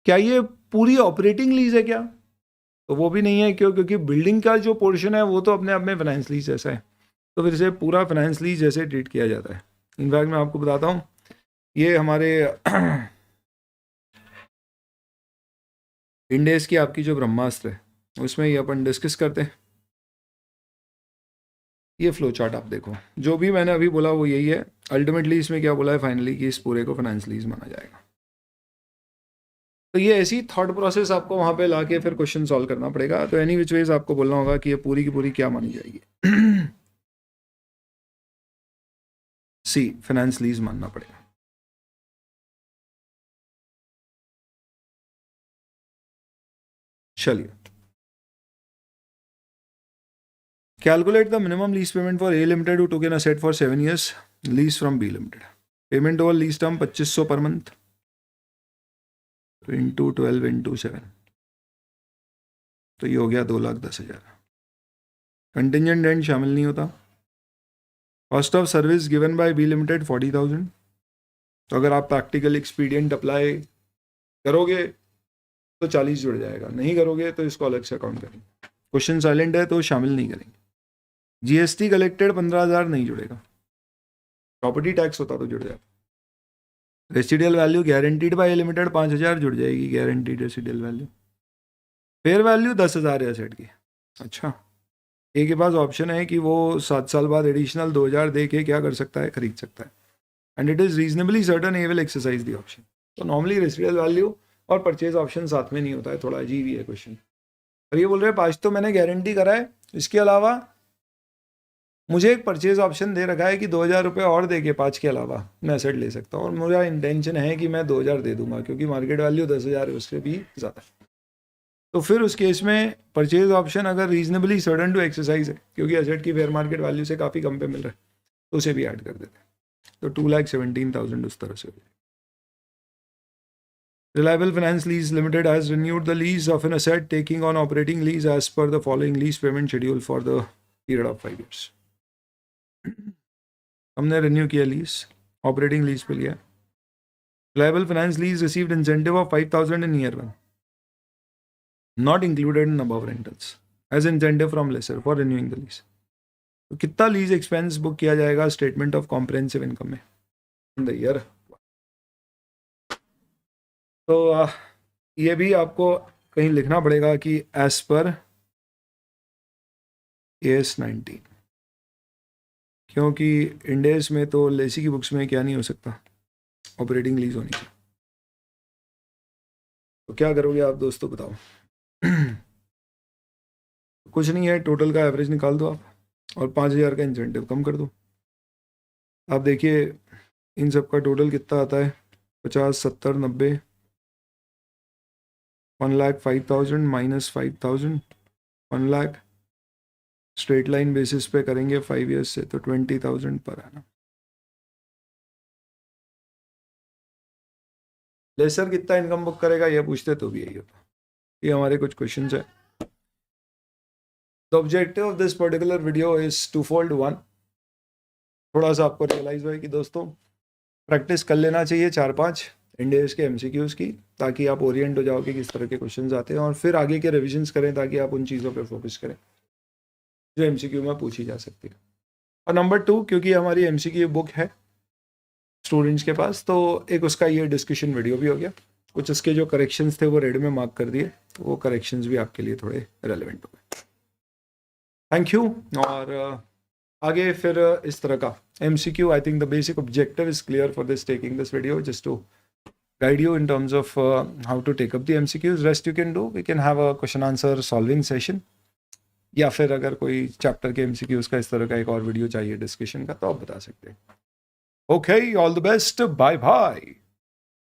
क्या ये पूरी ऑपरेटिंग लीज है क्या? तो वो भी नहीं है. क्यों? क्योंकि बिल्डिंग का जो पोर्शन है वो तो अपने आप में फाइनेंस लीज जैसा है, तो फिर से पूरा फाइनेंस लीज जैसे ट्रीट किया जाता है. इनफैक्ट मैं आपको बताता हूँ, ये हमारे इंडेस की आपकी जो ब्रह्मास्त्र है उसमें ये अपन डिस्कस करते हैं. ये फ्लो चार्ट आप देखो, जो भी मैंने अभी बोला वो यही है. अल्टीमेटली इसमें क्या बोला है फाइनली कि इस पूरे को फाइनेंस लीज माना जाएगा. तो ये ऐसी थॉट प्रोसेस आपको वहाँ पे लाके फिर क्वेश्चन सॉल्व करना पड़ेगा. तो एनी विच वेज आपको बोलना होगा कि ये पूरी की पूरी क्या मानी जाएगी. सी, फाइनेंस लीज मानना पड़ेगा. चलिए, calculate the minimum lease payment for A limited who took an asset for 7 years lease from B limited. Payment over lease term 2500 per month into 12 into 7, तो ये हो गया 2,10,000. कंटिजेंट रेंट शामिल नहीं होता. Cost of service given by B limited 40,000. तो अगर आप प्रैक्टिकल एक्सपीडियंट अप्लाई करोगे तो 40 जुड़ जाएगा, नहीं करोगे तो इसको अलग से अकाउंट करेंगे. क्वेश्चन साइलेंट है तो शामिल नहीं करेंगे. जीएसटी कलेक्टेड 15,000 नहीं जुड़ेगा. प्रॉपर्टी टैक्स होता तो जुड़ जाता. Residual value guaranteed bye limited 5,000 जुड़ जाएगी, guaranteed residual value. Fair value 10,000 है एसेट की. अच्छा, ए के पास ऑप्शन है कि वो 7 साल बाद एडिशनल 2,000 दे के क्या कर सकता है, खरीद सकता है. And it is reasonably certain A will exercise the option. तो नॉर्मली रेसिडियल वैल्यू और परचेज ऑप्शन साथ में नहीं होता है, थोड़ा अजीब ही है क्वेश्चन. और ये बोल रहे हैं 5 तो मैंने गारंटी करा है, इसके अलावा मुझे एक परचेज ऑप्शन दे रखा है कि 2,000 रुपये और दे के 5 के अलावा मैं एसेट ले सकता हूँ, और मेरा इंटेंशन है कि मैं 2,000 दे दूंगा क्योंकि मार्केट वैल्यू 10,000 है, उससे भी ज़्यादा। तो फिर उस केस में परचेज ऑप्शन अगर रीजनेबली सर्टन टू एक्सरसाइज है, क्योंकि एसेट की फेयर मार्केट वैल्यू से काफ़ी कम पे मिल रहा है, तो उसे भी ऐड कर देते हैं। तो 2,17,000 उस तरह से। Reliable Finance Lease Limited has renewed the lease of an asset taking on operating lease as per the following lease payment schedule for the period of 5 years. हमने renew किया lease, operating lease पे लिया. Reliable Finance Lease received incentive of 5,000 in year 1, not included in above rentals, as incentive from lessor for renewing the lease. तो कितना लीज एक्सपेंस बुक किया जाएगा स्टेटमेंट ऑफ कॉम्प्रिहेंसिव इनकम में इन द ईयर? तो ये भी आपको कहीं लिखना पड़ेगा कि एज पर AS 19, क्योंकि इंडेस में तो लेसी की बुक्स में क्या नहीं हो सकता, ऑपरेटिंग लीज होनी चाहिए। तो क्या करोगे आप दोस्तों, बताओ। कुछ नहीं है, टोटल का एवरेज निकाल दो आप और 5,000 का इंसेंटिव कम कर दो। आप देखिए इन सब का टोटल कितना आता है, 50, 70, 90, 1,05,000 minus 5,000, 1 lakh straight line basis पे करेंगे 5 ईयर्स से, तो 20,000 पर आना। लेसर कितना इनकम बुक करेगा ये पूछते तो भी यही होता। ये हमारे कुछ क्वेश्चंस है। The objective of this particular video is twofold. 1, थोड़ा सा आपको रियलाइज हुआ कि दोस्तों प्रैक्टिस कर लेना चाहिए 4-5 इंडेस के MCQs की, ताकि आप ओरिएंट हो जाओ कि किस तरह के क्वेश्चंस आते हैं, और फिर आगे के रिविजन्स करें ताकि आप उन चीज़ों पे फोकस करें जो MCQ में पूछी जा सकती है। और नंबर 2, क्योंकि हमारी MCQ बुक है स्टूडेंट्स के पास, तो एक उसका ये डिस्कशन वीडियो भी हो गया। कुछ उसके जो करेक्शंस थे वो रेड में मार्क कर दिए, तो वो करेक्शंस भी आपके लिए थोड़े रेलेवेंट हो गए। Thank you. और आगे फिर इस तरह का MCQ, I think the basic objective is clear for this taking this video, just to guide you in terms of how to take up the MCQs. Rest you can do. We can have a question answer solving session, या फिर अगर कोई चैप्टर के MCQs का इस तरह का एक और वीडियो चाहिए डिस्कशन का, तो आप बता सकते हैं। Okay, all the best, bye bye.